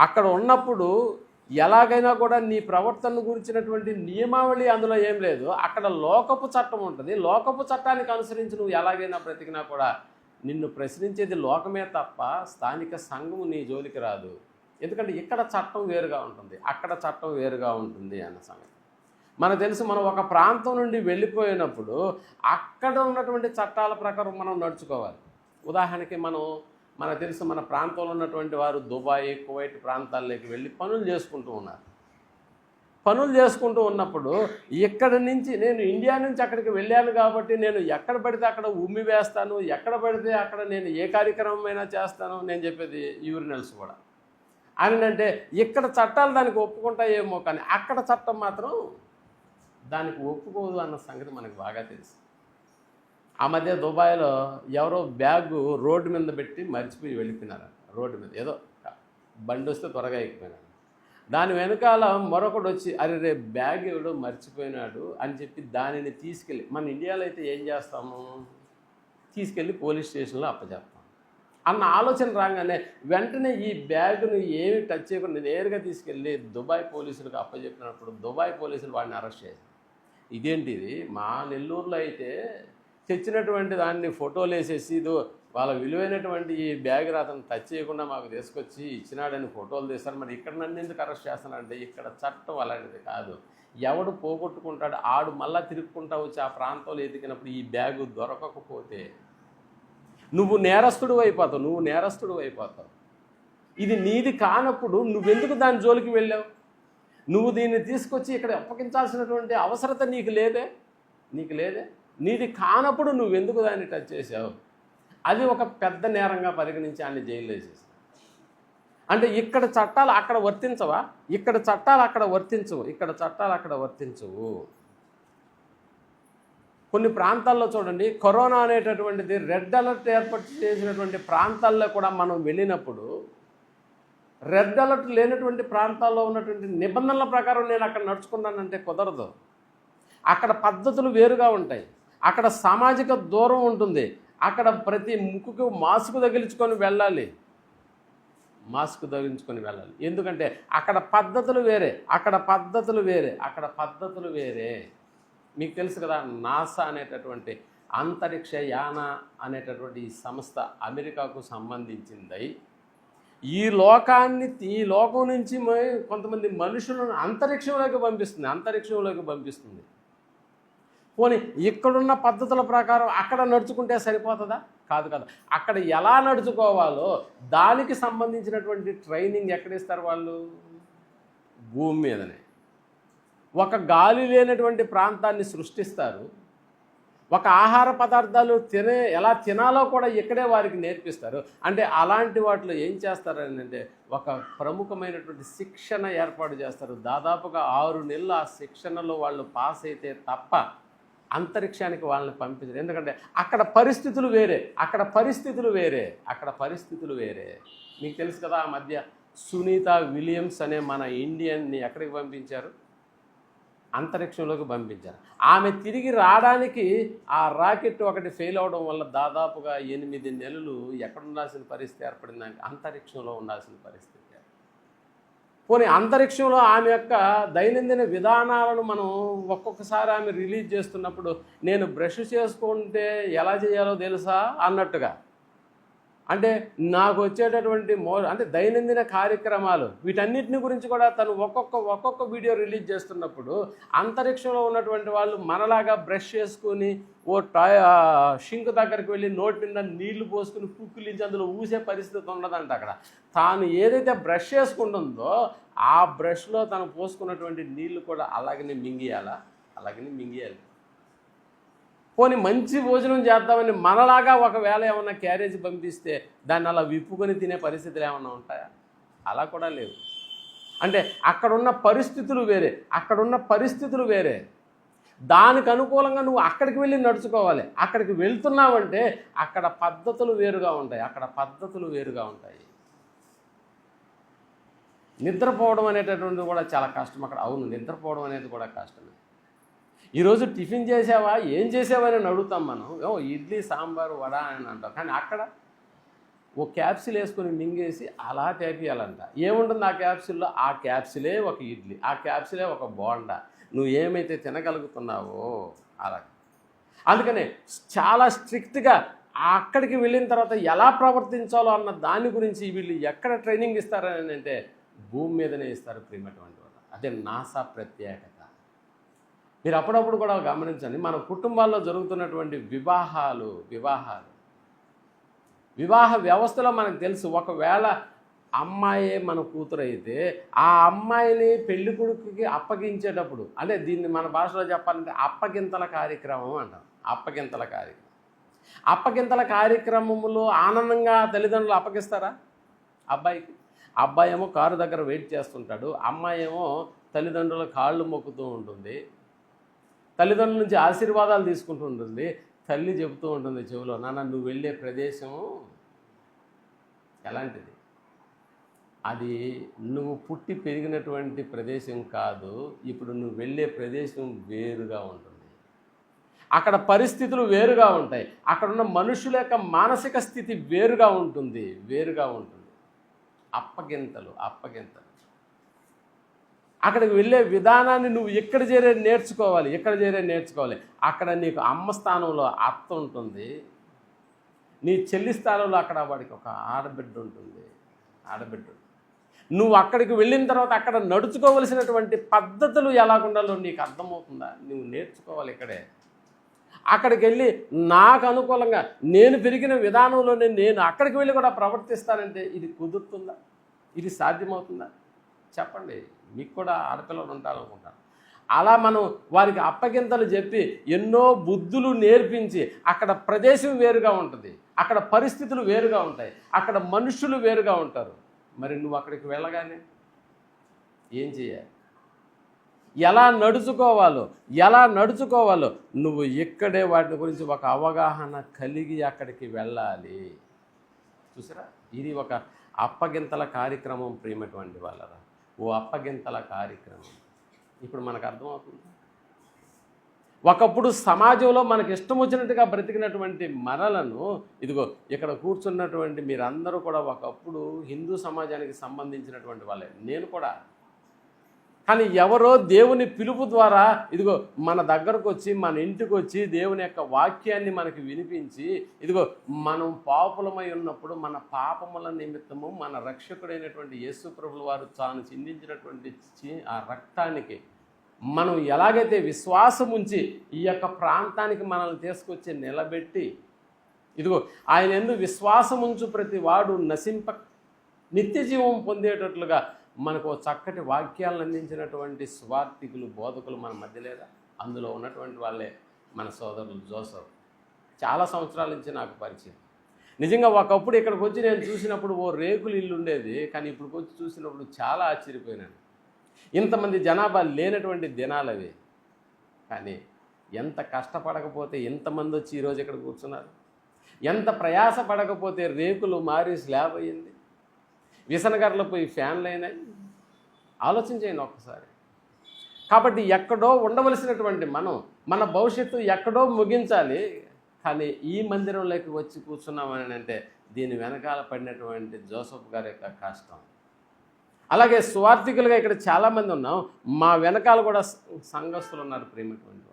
అక్కడ ఉన్నప్పుడు ఎలాగైనా కూడా నీ ప్రవర్తన గురించినటువంటి నియమావళి అందులో ఏం లేదు. అక్కడ లోకపు చట్టం ఉంటుంది. లోకపు చట్టానికి అనుసరించి నువ్వు ఎలాగైనా బ్రతికినా కూడా నిన్ను ప్రశ్నించేది లోకమే తప్ప స్థానిక సంఘము నీ జోలికి రాదు. ఎందుకంటే ఇక్కడ చట్టం వేరుగా ఉంటుంది, అక్కడ చట్టం వేరుగా ఉంటుంది అన్న సంగతి మనకు తెలుసు. మనం ఒక ప్రాంతం నుండి వెళ్ళిపోయినప్పుడు అక్కడ ఉన్నటువంటి చట్టాల ప్రకారం మనం నడుచుకోవాలి. ఉదాహరణకి మనకు తెలుసు, మన ప్రాంతంలో ఉన్నటువంటి వారు దుబాయ్, కువైట్ ప్రాంతాల్లోకి వెళ్ళి పనులు చేసుకుంటూ ఉన్నప్పుడు ఇక్కడి నుంచి నేను ఇండియా నుంచి అక్కడికి వెళ్ళాను కాబట్టి నేను ఎక్కడ పడితే అక్కడ ఉమ్మి వేస్తాను, ఎక్కడ పడితే అక్కడ నేను ఏ కార్యక్రమమైనా చేస్తాను. నేను చెప్పేది యూరినల్స్ కూడా అంటే ఇక్కడ చట్టాలు దానికి ఒప్పుకుంటాయేమో కానీ అక్కడ చట్టం మాత్రం దానికి ఒప్పుకోదు అన్న సంగతి మనకు బాగా తెలుసు. ఆ మధ్య దుబాయ్లో ఎవరో బ్యాగు రోడ్డు మీద పెట్టి మర్చిపోయి వెళ్ళిపోయినారు. రోడ్డు మీద ఏదో బండి వస్తే త్వరగా ఎక్కిపోయినాడు. దాని వెనకాల మరొకడు వచ్చి అరే రే బ్యాగ్ ఎవడో మర్చిపోయినాడు అని చెప్పి దానిని తీసుకెళ్ళి, మన ఇండియాలో అయితే ఏం చేస్తాము, తీసుకెళ్ళి పోలీస్ స్టేషన్లో అప్పచెప్తాం అన్న ఆలోచన రాగానే వెంటనే ఈ బ్యాగును ఏమి టచ్ చేయకుండా నేరుగా తీసుకెళ్ళి దుబాయ్ పోలీసులకు అప్పచెప్పినప్పుడు దుబాయ్ పోలీసులు వాడిని అరెస్ట్ చేశారు. ఇదేంటిది, మా నెల్లూరులో అయితే తెచ్చినటువంటి దాన్ని ఫోటోలు వేసేసి వాళ్ళ విలువైనటువంటి ఈ బ్యాగ్ అతను టచ్ చేయకుండా మాకు తీసుకొచ్చి ఇచ్చినాడని ఫోటోలు తీస్తారు. మరి ఇక్కడ నన్ను ఎందుకు అరెస్ట్ చేస్తున్నారంటే ఇక్కడ చట్టం అలాంటిది కాదు. ఎవడు పోగొట్టుకుంటాడు ఆడు మళ్ళా తిరుక్కుంటా వచ్చి ఆ ప్రాంతంలో ఎదిగినప్పుడు ఈ బ్యాగు దొరకకపోతే నువ్వు నేరస్తుడు అయిపోతావు. ఇది నీది కానప్పుడు నువ్వెందుకు దాని జోలికి వెళ్ళావు? నువ్వు దీన్ని తీసుకొచ్చి ఇక్కడ అప్పగించాల్సినటువంటి అవసరత నీకు లేదే. నీది కానప్పుడు నువ్వెందుకు దాన్ని టచ్ చేసావు? అది ఒక పెద్ద నేరంగా పరిగణించి అన్ని జైల్లో వేసేసావు. అంటే ఇక్కడ చట్టాలు అక్కడ వర్తించవా? ఇక్కడ చట్టాలు అక్కడ వర్తించవు. కొన్ని ప్రాంతాల్లో చూడండి, కరోనా అనేటటువంటిది రెడ్ అలర్ట్ ఏర్పాటు చేసినటువంటి ప్రాంతాల్లో కూడా మనం వెళ్ళినప్పుడు రెడ్ అలర్ట్ లేనటువంటి ప్రాంతాల్లో ఉన్నటువంటి నిబంధనల ప్రకారం నేను అక్కడ నడుచుకున్నానంటే కుదరదు. అక్కడ పద్ధతులు వేరుగా ఉంటాయి, అక్కడ సామాజిక దూరం ఉంటుంది, అక్కడ ప్రతి ముక్కుకు మాస్క్ తగిలించుకొని వెళ్ళాలి. ఎందుకంటే అక్కడ పద్ధతులు వేరే. మీకు తెలుసు కదా, నాసా అనేటటువంటి అంతరిక్ష యాన అనేటటువంటి ఈ సంస్థ అమెరికాకు సంబంధించింది. ఈ లోకాన్ని ఈ లోకం నుంచి కొంతమంది మనుషులను అంతరిక్షంలోకి పంపిస్తుంది. పోనీ ఇక్కడున్న పద్ధతుల ప్రకారం అక్కడ నడుచుకుంటే సరిపోతుందా? కాదు కదా. అక్కడ ఎలా నడుచుకోవాలో దానికి సంబంధించినటువంటి ట్రైనింగ్ ఎక్కడిస్తారు వాళ్ళు? భూమి మీదనే. ఒక గాలి లేనటువంటి ప్రాంతాన్ని సృష్టిస్తారు. ఒక ఆహార పదార్థాలు ఎలా తినాలో కూడా ఇక్కడే వారికి నేర్పిస్తారు. అంటే అలాంటి వాటిలో ఏం చేస్తారని అంటే ఒక ప్రముఖమైనటువంటి శిక్షణ ఏర్పాటు చేస్తారు. దాదాపుగా 6 నెలలు ఆ శిక్షణలో వాళ్ళు పాస్ అయితే తప్ప అంతరిక్షానికి వాళ్ళని పంపించరు. ఎందుకంటే అక్కడ పరిస్థితులు వేరే. మీకు తెలుసు కదా, ఆ మధ్య సునీత విలియమ్స్ అనే మన ఇండియన్ని ఎక్కడికి పంపించారు? అంతరిక్షంలోకి పంపించారు. ఆమె తిరిగి రావడానికి ఆ రాకెట్ ఒకటి ఫెయిల్ అవడం వల్ల దాదాపుగా 8 నెలలు ఎక్కడ ఉండాల్సిన పరిస్థితి ఏర్పడింది? అంతరిక్షంలో ఉండాల్సిన పరిస్థితి. పోనీ అంతరిక్షంలో ఆమె యొక్క దైనందిన విధానాలను మనం ఒక్కొక్కసారి ఆమె రిలీజ్ చేస్తున్నప్పుడు నేను బ్రష్ చేసుకుంటే ఎలా చేయాలో తెలుసా అన్నట్టుగా, అంటే నాకు వచ్చేటటువంటి అంటే దైనందిన కార్యక్రమాలు వీటన్నిటిని గురించి కూడా తను ఒక్కొక్క వీడియో రిలీజ్ చేస్తున్నప్పుడు అంతరిక్షంలో ఉన్నటువంటి వాళ్ళు మనలాగా బ్రష్ చేసుకుని షింక్ దగ్గరికి వెళ్ళి నోటి నిండా నీళ్లు పోసుకుని పుక్కిలించి అందులో ఊసే పరిస్థితి ఉండదంట. అక్కడ తాను ఏదైతే బ్రష్ చేసుకుంటుందో ఆ బ్రష్లో తను పోసుకున్నటువంటి నీళ్లు కూడా అలాగనే మింగియాలి. పోనీ మంచి భోజనం చేద్దామని మనలాగా ఒకవేళ ఏమన్నా క్యారేజ్ పంపిస్తే దాన్ని అలా విప్పుకొని తినే పరిస్థితులు ఏమన్నా ఉంటాయా? అలా కూడా లేవు. అంటే అక్కడున్న పరిస్థితులు వేరే. దానికి అనుకూలంగా నువ్వు అక్కడికి వెళ్ళి నడుచుకోవాలి. అక్కడికి వెళ్తున్నావంటే అక్కడ పద్ధతులు వేరుగా ఉంటాయి. నిద్రపోవడం అనేటటువంటిది కూడా చాలా కష్టం అక్కడ. అవును, నిద్రపోవడం అనేది కూడా కష్టమే. ఈరోజు టిఫిన్ చేసావా, ఏం చేసావని అడుగుతాం మనం. ఇడ్లీ సాంబారు వడ అని అంటాం. కానీ అక్కడ ఓ క్యాప్సిల్ వేసుకొని మింగేసి అలా తేపియాలంట. ఏముంటుంది ఆ క్యాప్సిల్లో? ఆ క్యాప్సిలే ఒక ఇడ్లీ, ఆ క్యాప్సిలే ఒక బోండా. నువ్వు ఏమైతే తినగలుగుతున్నావో అలా. అందుకనే చాలా స్ట్రిక్ట్గా అక్కడికి వెళ్ళిన తర్వాత ఎలా ప్రవర్తించాలో అన్న దాని గురించి వీళ్ళు ఎక్కడ ట్రైనింగ్ ఇస్తారని అంటే భూమి మీదనే ఇస్తారు ప్రియమైనటువంటి వాళ్ళు. అదే నాసా ప్రత్యేకత. మీరు అప్పుడప్పుడు కూడా గమనించండి, మన కుటుంబాల్లో జరుగుతున్నటువంటి వివాహ వ్యవస్థలో మనకు తెలుసు. ఒకవేళ అమ్మాయే మన కూతురు అయితే ఆ అమ్మాయిని పెళ్లి కొడుకుకి అప్పగించేటప్పుడు, అంటే దీన్ని మన భాషలో చెప్పాలంటే అప్పగింతల కార్యక్రమం అంటాం. అప్పగింతల కార్యక్రమంలో ఆనందంగా తల్లిదండ్రులు అప్పగిస్తారా అబ్బాయికి? అబ్బాయి ఏమో కారు దగ్గర వెయిట్ చేస్తుంటాడు, అమ్మాయి ఏమో తల్లిదండ్రుల కాళ్ళు మొక్కుతూ ఉంటుంది, తల్లిదండ్రుల నుంచి ఆశీర్వాదాలు తీసుకుంటూ ఉంటుంది. తల్లి చెబుతూ ఉంటుంది చెవిలో, నాన్న నువ్వు వెళ్ళే ప్రదేశం ఎలాంటిది? అది నువ్వు పుట్టి పెరిగినటువంటి ప్రదేశం కాదు, ఇప్పుడు నువ్వు వెళ్ళే ప్రదేశం వేరుగా ఉంటుంది. అక్కడ పరిస్థితులు వేరుగా ఉంటాయి. అక్కడున్న మనుషుల యొక్క మానసిక స్థితి వేరుగా ఉంటుంది. అప్పగింతలు. అక్కడికి వెళ్ళే విధానాన్ని నువ్వు ఎక్కడ చేరే నేర్చుకోవాలి. అక్కడ నీకు అమ్మ స్థానంలో అత్త ఉంటుంది, నీ చెల్లి స్థానంలో అక్కడ వాడికి ఒక ఆడబిడ్డ ఉంటుంది. నువ్వు అక్కడికి వెళ్ళిన తర్వాత అక్కడ నడుచుకోవలసినటువంటి పద్ధతులు ఎలాగుండాలో నీకు అర్థమవుతుందా? నువ్వు నేర్చుకోవాలి ఇక్కడే. అక్కడికి వెళ్ళి నాకు అనుకూలంగా నేను పెరిగిన విధానంలోనే నేను అక్కడికి వెళ్ళి కూడా ప్రవర్తిస్తానంటే ఇది కుదురుతుందా? ఇది సాధ్యమవుతుందా? చెప్పండి. మీకు కూడా ఆడపిల్లలు ఉంటారనుకుంటాను. అలా మనం వారికి అప్పగింతలు చెప్పి ఎన్నో బుద్ధులు నేర్పించి అక్కడ ప్రదేశం వేరుగా ఉంటుంది, అక్కడ పరిస్థితులు వేరుగా ఉంటాయి, అక్కడ మనుషులు వేరుగా ఉంటారు. మరి నువ్వు అక్కడికి వెళ్ళగానే ఏం చేయాలి? ఎలా నడుచుకోవాలో నువ్వు ఇక్కడే వాటి గురించి ఒక అవగాహన కలిగి అక్కడికి వెళ్ళాలి. చూసారా, ఇది ఒక అప్పగింతల కార్యక్రమం ప్రియమైనటువంటి వాళ్ళరా. ఓ అప్పగింతల కార్యక్రమం ఇప్పుడు మనకు అర్థమవుతుంది. ఒకప్పుడు సమాజంలో మనకి ఇష్టం వచ్చినట్టుగా బ్రతికినటువంటి మనలను, ఇదిగో ఇక్కడ కూర్చున్నటువంటి మీరందరూ కూడా ఒకప్పుడు హిందూ సమాజానికి సంబంధించినటువంటి వాళ్ళే. నేను కూడా కానీ ఎవరో దేవుని పిలుపు ద్వారా ఇదిగో మన దగ్గరకు వచ్చి మన ఇంటికి వచ్చి దేవుని యొక్క వాక్యాన్ని మనకి వినిపించి ఇదిగో మనం పాపులమై ఉన్నప్పుడు మన పాపముల నిమిత్తము మన రక్షకుడైనటువంటి యేసు ప్రభుల వారు తాను చిందించినటువంటి ఆ రక్తానికి మనం ఎలాగైతే విశ్వాసం ఉంచి ఈ యొక్క ప్రాంతానికి మనల్ని తీసుకొచ్చి నిలబెట్టి ఇదిగో ఆయన యందు విశ్వాసం ఉంచు ప్రతి వాడు నశింప నిత్య జీవం పొందేటట్లుగా మనకు చక్కటి వాక్యాలను అందించినటువంటి సువార్థికులు బోధకులు మన మధ్య లేదా? అందులో ఉన్నటువంటి వాళ్ళే మన సోదరులు జోసెఫ్. చాలా సంవత్సరాల నుంచి నాకు పరిచయం. నిజంగా ఒకప్పుడు ఇక్కడికి వచ్చి నేను చూసినప్పుడు ఓ రేకులు ఇల్లు ఉండేది, కానీ ఇప్పుడు వచ్చి చూసినప్పుడు చాలా ఆశ్చర్యపోయినాను. ఇంతమంది జనాభా లేనటువంటి దినాలు అవి. కానీ ఎంత కష్టపడకపోతే ఇంతమంది వచ్చి ఈరోజు ఇక్కడ కూర్చున్నారు, ఎంత ప్రయాస పడకపోతే రేకులు మారి స్లాబ్ అయ్యింది, విసనగర్లు పోయి ఫ్యాన్లు అయినాయి. ఆలోచించేయండి ఒక్కసారి. కాబట్టి ఎక్కడో ఉండవలసినటువంటి మనం మన భవిష్యత్తు ఎక్కడో ముగించాలి, కానీ ఈ మందిరంలోకి వచ్చి కూర్చున్నామని అంటే దీని వెనకాల పడినటువంటి జోసెఫ్ గారి యొక్క కష్టం. అలాగే సువార్థికులుగా ఇక్కడ చాలామంది ఉన్నాం, మా వెనకాల కూడా సంఘస్థులు ఉన్నారు. ప్రేమటువంటి వాళ్ళు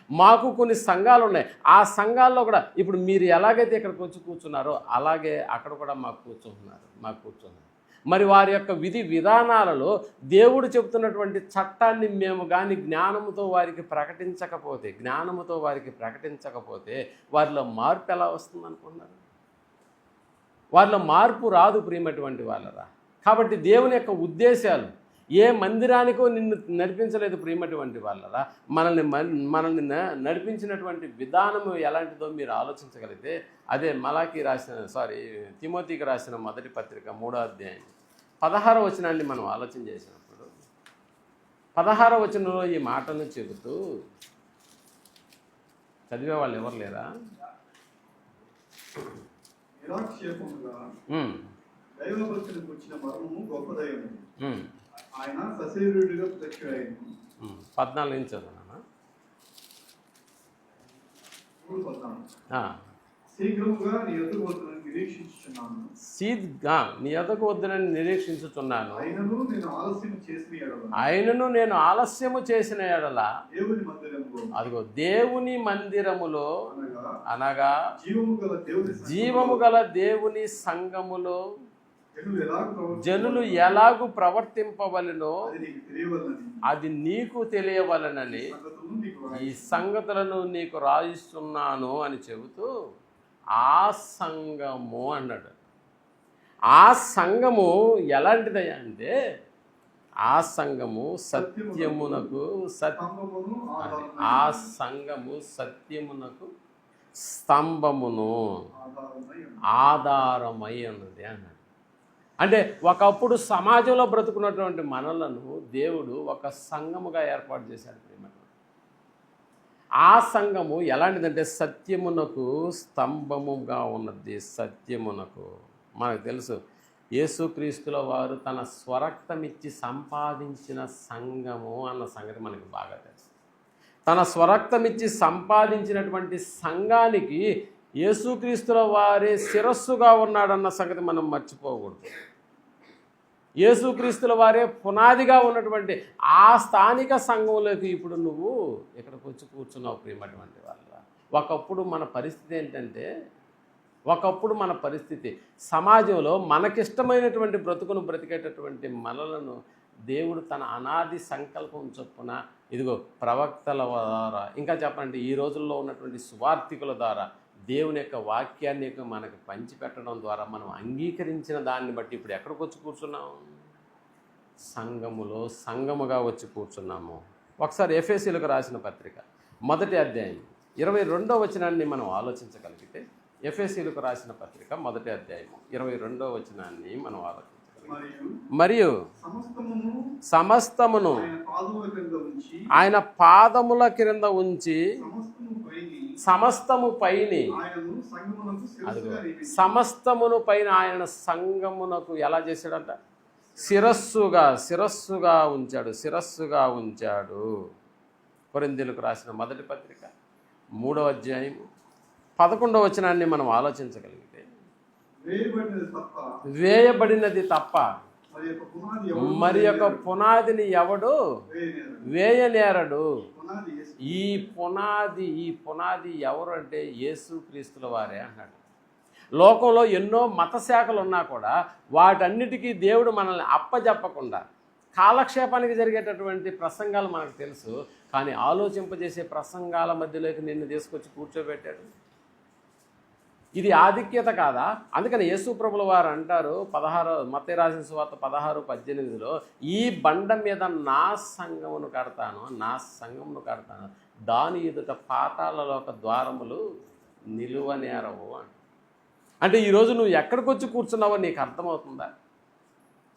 మాకు కొన్ని సంఘాలు ఉన్నాయి. ఆ సంఘాల్లో కూడా ఇప్పుడు మీరు ఎలాగైతే ఇక్కడికి వచ్చి కూర్చున్నారో అలాగే అక్కడ కూడా మాకు కూర్చుంటున్నారు. మరి వారి యొక్క విధి విధానాలలో దేవుడు చెబుతున్నటువంటి చట్టాన్ని మేము కానీ జ్ఞానముతో వారికి ప్రకటించకపోతే వారిలో మార్పు ఎలా వస్తుంది అనుకున్నారు? వారిలో మార్పు రాదు ప్రియమైనటువంటి వాళ్ళరా. కాబట్టి దేవుని యొక్క ఉద్దేశాలు ఏ మందిరానికో నిన్ను నడిపించలేదు ప్రియమైనటువంటి వాళ్ళరా. మనల్ని నడిపించినటువంటి విధానము ఎలాంటిదో మీరు ఆలోచించగలిగితే అదే తిమోతికి రాసిన మొదటి పత్రిక 3వ అధ్యాయం 16వ వచనాన్ని మనం ఆలోచన చేసినప్పుడు 16వ వచనంలో ఈ మాటలను చెబుతూ, చదివే వాళ్ళు ఎవరు లేరా? దైవభక్తులకు వచ్చిన మరణము గొప్ప దైవము. ఆయన సశరీరుడిగా ప్రత్యక్షుడైన 14 నుంచి చదువునా? శీఘ్రముగా నీ యొద్దకు వద్దునని నిరీక్షించుచున్నాను. నీ యొద్దకు వద్దునని నిరీక్షించుచున్నాను. ఆయనను నేను ఆలస్యము చేసిన ఎడల అదిగో దేవుని మందిరములో అనగా జీవము గల దేవుని సంఘములో జనులు ఎలాగు ప్రవర్తింపవలెనో అది నీకు తెలియవలనని ఈ సంగతులను నీకు రాయిస్తున్నాను అని చెబుతూ ఆ సంఘము అన్నాడు. ఆ సంఘము ఎలాంటిదయ్యా అంటే ఆ సంఘము సత్యమునకు స్తంభమును ఆధారమై ఉన్నది అన్నాడు. అంటే ఒకప్పుడు సమాజంలో బ్రతుకున్నటువంటి మనలను దేవుడు ఒక సంఘముగా ఏర్పాటు చేశాడు. ఆ సంఘము ఎలాంటిదంటే సత్యమునకు స్తంభముగా ఉన్నది. సత్యమునకు మనకు తెలుసు యేసుక్రీస్తుల వారు తన స్వరక్తమిచ్చి సంపాదించిన సంఘము అన్న సంగతి మనకు బాగా తెలుసు. తన స్వరక్తమిచ్చి సంపాదించినటువంటి సంఘానికి యేసుక్రీస్తుల వారే శిరస్సుగా ఉన్నాడన్న సంగతి మనం మర్చిపోకూడదు. యేసుక్రీస్తుల వారే పునాదిగా ఉన్నటువంటి ఆ స్థానిక సంఘంలోకి ఇప్పుడు నువ్వు ఇక్కడికి వచ్చి కూర్చున్నావు ప్రియమైనటువంటి వాళ్ళ. ఒకప్పుడు మన పరిస్థితి ఏంటంటే మన పరిస్థితి సమాజంలో మనకిష్టమైనటువంటి బ్రతుకును బ్రతికేటటువంటి మనలను దేవుడు తన అనాది సంకల్పం చొప్పున ఇదిగో ప్రవక్తల ద్వారా, ఇంకా చెప్పాలంటే ఈ రోజుల్లో ఉన్నటువంటి సువార్థికుల ద్వారా దేవుని యొక్క వాక్యాన్ని మనకు పంచిపెట్టడం ద్వారా మనం అంగీకరించిన దాన్ని బట్టి ఇప్పుడు ఎక్కడికి వచ్చి కూర్చున్నాము? సంఘముగా వచ్చి కూర్చున్నాము. ఒకసారి ఎఫెసీయులకు రాసిన పత్రిక 1వ అధ్యాయం 22వ వచనాన్ని మనం ఆలోచించగలిగితే, ఎఫెసీయులకు రాసిన పత్రిక 1వ అధ్యాయం 22వ వచనాన్ని మనం ఆలోచించగలిగితే, మరియు సమస్తమును ఆయన పాదముల క్రింద ఉంచి సమస్తము పైని సమస్తమును పైన ఆయన సంఘమునకు ఎలా చేశాడంట? శిరస్సుగా ఉంచాడు. కొరింథీయులకు రాసిన మొదటి పత్రిక 3వ అధ్యాయం 11వ వచనాన్ని మనం ఆలోచించగలిగితే, వేయబడినది తప్ప మరి యొక్క పునాది ఎవడు మరి యొక్క పునాదిని ఎవడు వేయనేరడు. వేయనేరడు. పునాది యేసు. ఈ పునాది ఎవరు అంటే యేసుక్రీస్తుల వారే అన్నాడు. లోకంలో ఎన్నో మత శాఖలు ఉన్నా కూడా వాటన్నిటికీ దేవుడు మనల్ని అప్పజెప్పకుండా, కాలక్షేపానికి జరిగేటటువంటి ప్రసంగాలు మనకు తెలుసు, కానీ ఆలోచింపజేసే ప్రసంగాల మధ్యలోకి నిన్ను తీసుకొచ్చి కూర్చోబెట్టాడు. ఇది ఆధిక్యత కాదా? అందుకని యేసు ప్రభుల వారు అంటారు 16 మత్తయి రాసిన సువార్త 16:18, ఈ బండ మీద నా సంఘమును కడతాను, దాని ఎదుట పాతాళలోక ద్వారములు నిలువనేరవు అంటే ఈరోజు నువ్వు ఎక్కడికి వచ్చి కూర్చున్నావో నీకు అర్థమవుతుందా?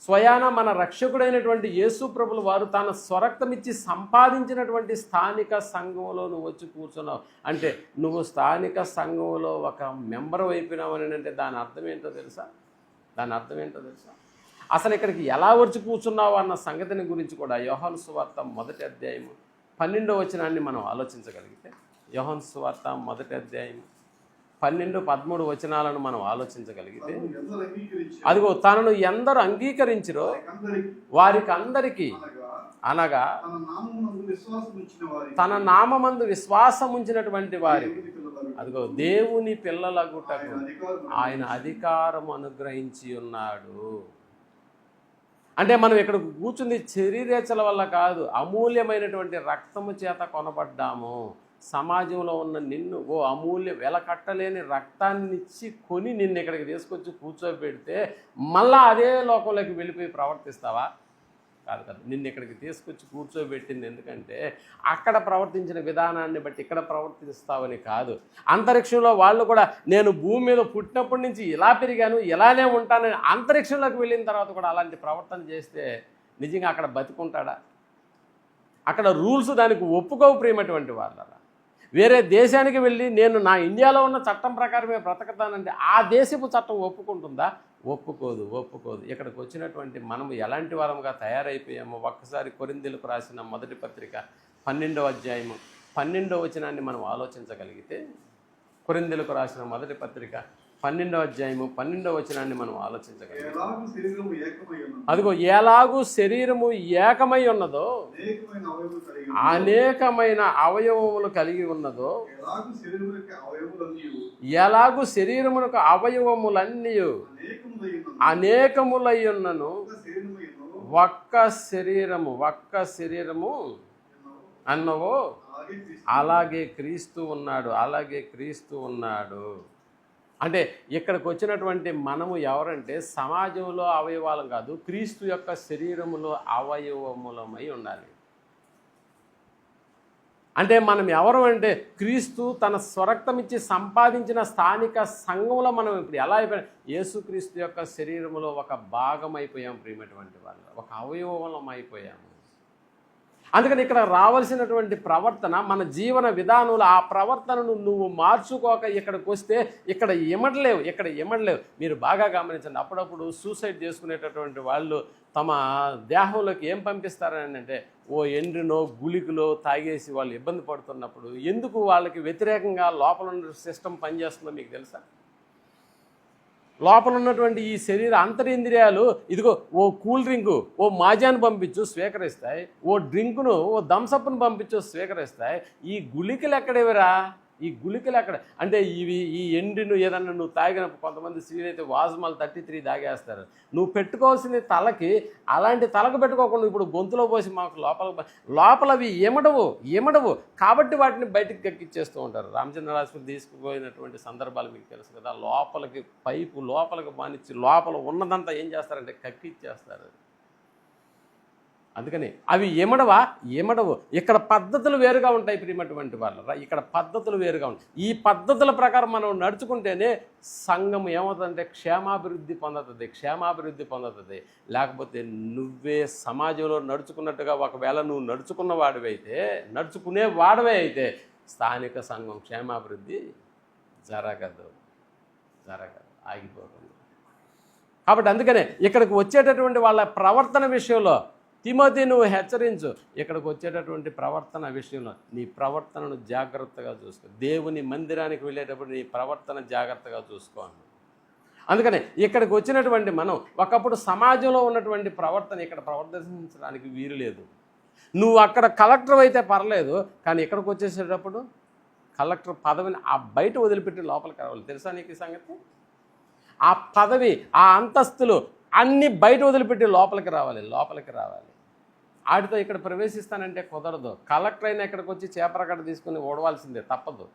స్వయాన మన రక్షకుడైనటువంటి యేసు ప్రభుల వారు తన స్వరక్తమిచ్చి సంపాదించినటువంటి స్థానిక సంఘంలో నువ్వు వచ్చి కూర్చున్నావు అంటే నువ్వు స్థానిక సంఘంలో ఒక మెంబర్ అయిపోయినావు అని అంటే దాని అర్థం ఏంటో తెలుసా? అసలు ఇక్కడికి ఎలా వచ్చి కూర్చున్నావు అన్న సంగతిని గురించి కూడా యోహాను సువార్త 1వ అధ్యాయము 12వ వచనాన్ని మనం ఆలోచించగలిగితే, యోహాను సువార్త 1వ అధ్యాయం 12-13 వచనాలను మనం ఆలోచించగలిగితే, ఎందరు అంగీకరించారో అదిగో తనను ఎందరు అంగీకరించిరో వారికందరికీ అనగా తన నామమందు విశ్వాసం ఉంచినటువంటి వారి అదిగో దేవుని పిల్లలగుటకు ఆయన అధికారం అనుగ్రహించి ఉన్నాడు. అంటే మనం ఇక్కడ కూర్చుంది శరీరేచ్ఛల వల్ల కాదు, అమూల్యమైనటువంటి రక్తము చేత కొనబడ్డాము. సమాజంలో ఉన్న నిన్ను ఓ అమూల్య వెలకట్టలేని రక్తాన్నిచ్చి కొని నిన్ను ఇక్కడికి తీసుకొచ్చి కూర్చోబెడితే మళ్ళా అదే లోకంలోకి వెళ్ళిపోయి ప్రవర్తిస్తావా? కాదు. నిన్ను ఇక్కడికి తీసుకొచ్చి కూర్చోబెట్టింది ఎందుకంటే అక్కడ ప్రవర్తించిన విధానాన్ని బట్టి ఇక్కడ ప్రవర్తిస్తావని కాదు. అంతరిక్షంలో వాళ్ళు కూడా నేను భూమి మీద పుట్టినప్పటి నుంచి ఇలా పెరిగాను, ఇలానే ఉంటానని అంతరిక్షంలోకి వెళ్ళిన తర్వాత కూడా అలాంటి ప్రవర్తన చేస్తే నిజంగా అక్కడ బతికుంటాడా? అక్కడ రూల్స్ దానికి ఒప్పుకోవు ప్రియమైనటువంటి వాళ్ళ. వేరే దేశానికి వెళ్ళి నేను నా ఇండియాలో ఉన్న చట్టం ప్రకారమే బ్రతకతానంటే ఆ దేశపు చట్టం ఒప్పుకుంటుందా? ఒప్పుకోదు. ఇక్కడికి వచ్చినటువంటి మనము ఎలాంటి వారముగా తయారైపోయామో ఒక్కసారి కొరింథీయులకు రాసిన 1వ పత్రిక 12వ అధ్యాయము 12వ వచనాన్ని మనం ఆలోచించగలిగితే, కొరింథీయులకు రాసిన 1వ పత్రిక 12వ అధ్యాయము 12వ వచనాన్ని మనం ఆలోచించగలిగితే, అదిగో ఎలాగూ శరీరము ఏకమై ఉన్నదో, అనేకమైన అవయవములు కలిగి ఉన్నదో, ఎలాగూ శరీరమునకు అవయవములన్నీ అనేకములై ఉన్నను ఒక్క శరీరము అన్నవో అలాగే క్రీస్తు ఉన్నాడు. అంటే ఇక్కడికి వచ్చినటువంటి మనము ఎవరంటే సమాజంలో అవయవాలం కాదు, క్రీస్తు యొక్క శరీరములో అవయవములమై ఉండాలి. అంటే మనం ఎవరు అంటే క్రీస్తు తన స్వరక్తమిచ్చి సంపాదించిన స్థానిక సంఘంలో మనం ఇప్పుడు ఎలా అయిపోయాం? యేసుక్రీస్తు యొక్క శరీరములో ఒక భాగం అయిపోయాం ప్రియమైనటువంటి వాళ్ళు, ఒక అవయవం అయిపోయాము. అందుకని ఇక్కడ రావాల్సినటువంటి ప్రవర్తన, మన జీవన విధానంలో ఆ ప్రవర్తనను నువ్వు మార్చుకోక ఇక్కడికి వస్తే ఇక్కడ ఇమడలేవు. మీరు బాగా గమనించండి, అప్పుడప్పుడు సూసైడ్ చేసుకునేటటువంటి వాళ్ళు తమ దేహంలోకి ఏం పంపిస్తారని అంటే ఓ ఎండ్రినో గుళికలో తాగేసి వాళ్ళు ఇబ్బంది పడుతున్నప్పుడు ఎందుకు వాళ్ళకి వ్యతిరేకంగా లోపల ఉన్న సిస్టమ్ పనిచేస్తుందో మీకు తెలుసా? లోపల ఉన్నటువంటి ఈ శరీర అంతరింద్రియాలు ఇదిగో ఓ కూల్ డ్రింకు, ఓ మాజాను పంపించు స్వీకరిస్తాయి, ఓ డ్రింకును, ఓ థమ్సప్ను పంపించు స్వీకరిస్తాయి. ఈ గుళికలు ఎక్కడేవిరా? అంటే ఈ ఎండిను ఏదన్నా నువ్వు తాగినప్పుడు కొంతమంది స్త్రీలైతే వాజమాలు 33 తాగేస్తారు. నువ్వు పెట్టుకోవాల్సింది తలకి, అలాంటి తలకు పెట్టుకోకుండా ఇప్పుడు గొంతులో పోసి మాకు లోపలవి ఎమడవు కాబట్టి వాటిని బయటికి కక్కిచ్చేస్తూ ఉంటారు. రామచంద్ర హాస్పిటల్ తీసుకుపోయినటువంటి సందర్భాలు మీకు తెలుసు కదా. లోపలికి పైపు లోపలికి మానిచ్చి లోపల ఉన్నదంతా ఏం చేస్తారంటే కక్కిచ్చేస్తారు. అందుకని అవి ఎమడవు. ఇక్కడ పద్ధతులు వేరుగా ఉంటాయి ప్రియమైనటువంటి వాళ్ళు. ఇక్కడ పద్ధతులు వేరుగా ఉంటాయి. ఈ పద్ధతుల ప్రకారం మనం నడుచుకుంటేనే సంఘం ఏమవుతుందంటే క్షేమాభివృద్ధి పొందుతుంది. లేకపోతే నువ్వే సమాజంలో నడుచుకున్నట్టుగా ఒకవేళ నువ్వు నడుచుకునే వాడవే అయితే స్థానిక సంఘం క్షేమాభివృద్ధి జరగదు, ఆగిపోతుంది. కాబట్టి అందుకనే ఇక్కడికి వచ్చేటటువంటి వాళ్ళ ప్రవర్తన విషయంలో తిమోతి నువ్వు హెచ్చరించు. ఇక్కడికి వచ్చేటటువంటి ప్రవర్తన విషయంలో నీ ప్రవర్తనను జాగ్రత్తగా చూసుకో. దేవుని మందిరానికి వెళ్ళేటప్పుడు నీ ప్రవర్తన జాగ్రత్తగా చూసుకో. అందుకనే ఇక్కడికి వచ్చినటువంటి మనం ఒకప్పుడు సమాజంలో ఉన్నటువంటి ప్రవర్తన ఇక్కడ ప్రవర్తించడానికి వీలు లేదు. నువ్వు అక్కడ కలెక్టర్ అయితే పర్లేదు, కానీ ఇక్కడికి వచ్చేసేటప్పుడు కలెక్టర్ పదవిని ఆ బయట వదిలిపెట్టి లోపలికి రావాలి. తెలుసా నీకు ఈ సంగతి? ఆ పదవి, ఆ అంతస్తులు అన్నీ బయట వదిలిపెట్టి లోపలికి రావాలి. వాటితో ఇక్కడ ప్రవేశిస్తానంటే కుదరదు. కలెక్టర్ అయినా ఇక్కడికి వచ్చి చేపరగడ్డ తీసుకుని ఓడవలసిందే, తప్పదు.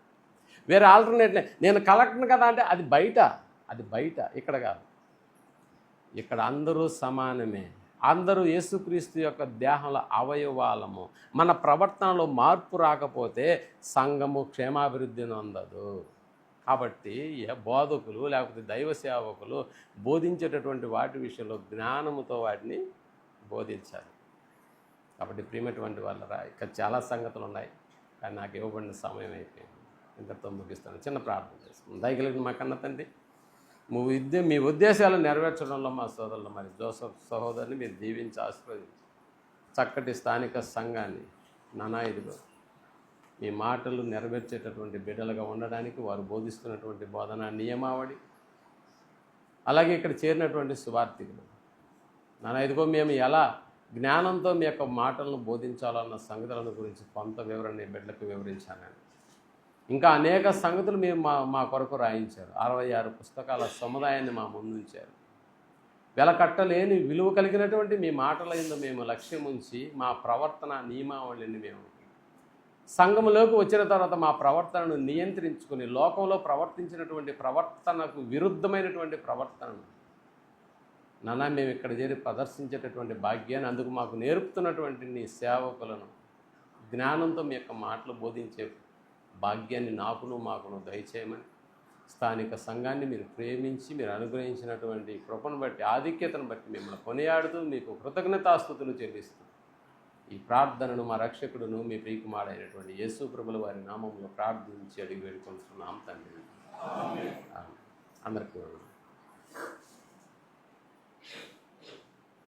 వేరే ఆల్టర్నేట్ నేను కలెక్టర్ని కదా అంటే అది బయట, ఇక్కడ కాదు. ఇక్కడ అందరూ సమానమే. అందరూ యేసుక్రీస్తు యొక్క దేహంలో అవయవాలము. మన ప్రవర్తనలో మార్పు రాకపోతే సంఘము క్షేమాభివృద్ధిని అందదు. కాబట్టి బోధకులు లేకపోతే దైవ సేవకులు బోధించేటటువంటి వాటి విషయంలో జ్ఞానముతో వాటిని బోధించాలి. కాబట్టి ప్రియమైనటువంటి వాళ్ళరా, ఇక్కడ చాలా సంగతులు ఉన్నాయి, కానీ నాకు ఇవ్వబడిన సమయం అయిపోయింది. ఇంతటితో ముగిస్తాను. చిన్న ప్రార్థన చేసుకుందాం. దయగలిగిన మా కన్న తండ్రి, మీ ఉద్దేశాలు నెరవేర్చడంలో మా సోదరులు మరి జోసఫ్ సహోదరుని మీరు దీవించి ఆశీర్వదించి చక్కటి స్థానిక సంఘాన్ని ఇదిగో మీ మాటలు నెరవేర్చేటటువంటి బిడ్డలుగా ఉండడానికి వారు బోధిస్తున్నటువంటి బోధనా నియమావళి, అలాగే ఇక్కడ చేరినటువంటి సువార్థికులు ఇదిగో మేము ఎలా జ్ఞానంతో మీ యొక్క మాటలను బోధించాలన్న సంగతులను గురించి కొంత వివరణ బిడ్డలకు వివరించానండి. ఇంకా అనేక సంగతులు మీరు మా కొరకు రాయించారు. 66 పుస్తకాల సముదాయాన్ని మా ముందుంచారు. వెలకట్టలేని విలువ కలిగినటువంటి మీ మాటలందు మేము లక్ష్యం ఉంచి మా ప్రవర్తన నియమావళిని మేము సంఘములోకి వచ్చిన తర్వాత మా ప్రవర్తనను నియంత్రించుకుని లోకంలో ప్రవర్తించినటువంటి ప్రవర్తనకు విరుద్ధమైనటువంటి ప్రవర్తనను మేము ఇక్కడ చేరి ప్రదర్శించేటటువంటి భాగ్యాన్ని అందుకు మాకు నేర్పుతున్నటువంటి నీ సేవకులను జ్ఞానంతో మీ యొక్క మాటలు బోధించే భాగ్యాన్ని మాకును దయచేయమని, స్థానిక సంఘాన్ని మీరు ప్రేమించి మీరు అనుగ్రహించినటువంటి కృపను బట్టి ఆధిక్యతను బట్టి మిమ్మల్ని కొనియాడుతూ మీకు కృతజ్ఞతాస్తుతులు చెల్లిస్తూ ఈ ప్రార్థనను మా రక్షకుడును మీ ప్రియకుమారుడైనటువంటి యేసు ప్రభుల వారి నామంలో ప్రార్థించి అడిగి వేడుకొంటున్నాం తండ్రి. అందరికీ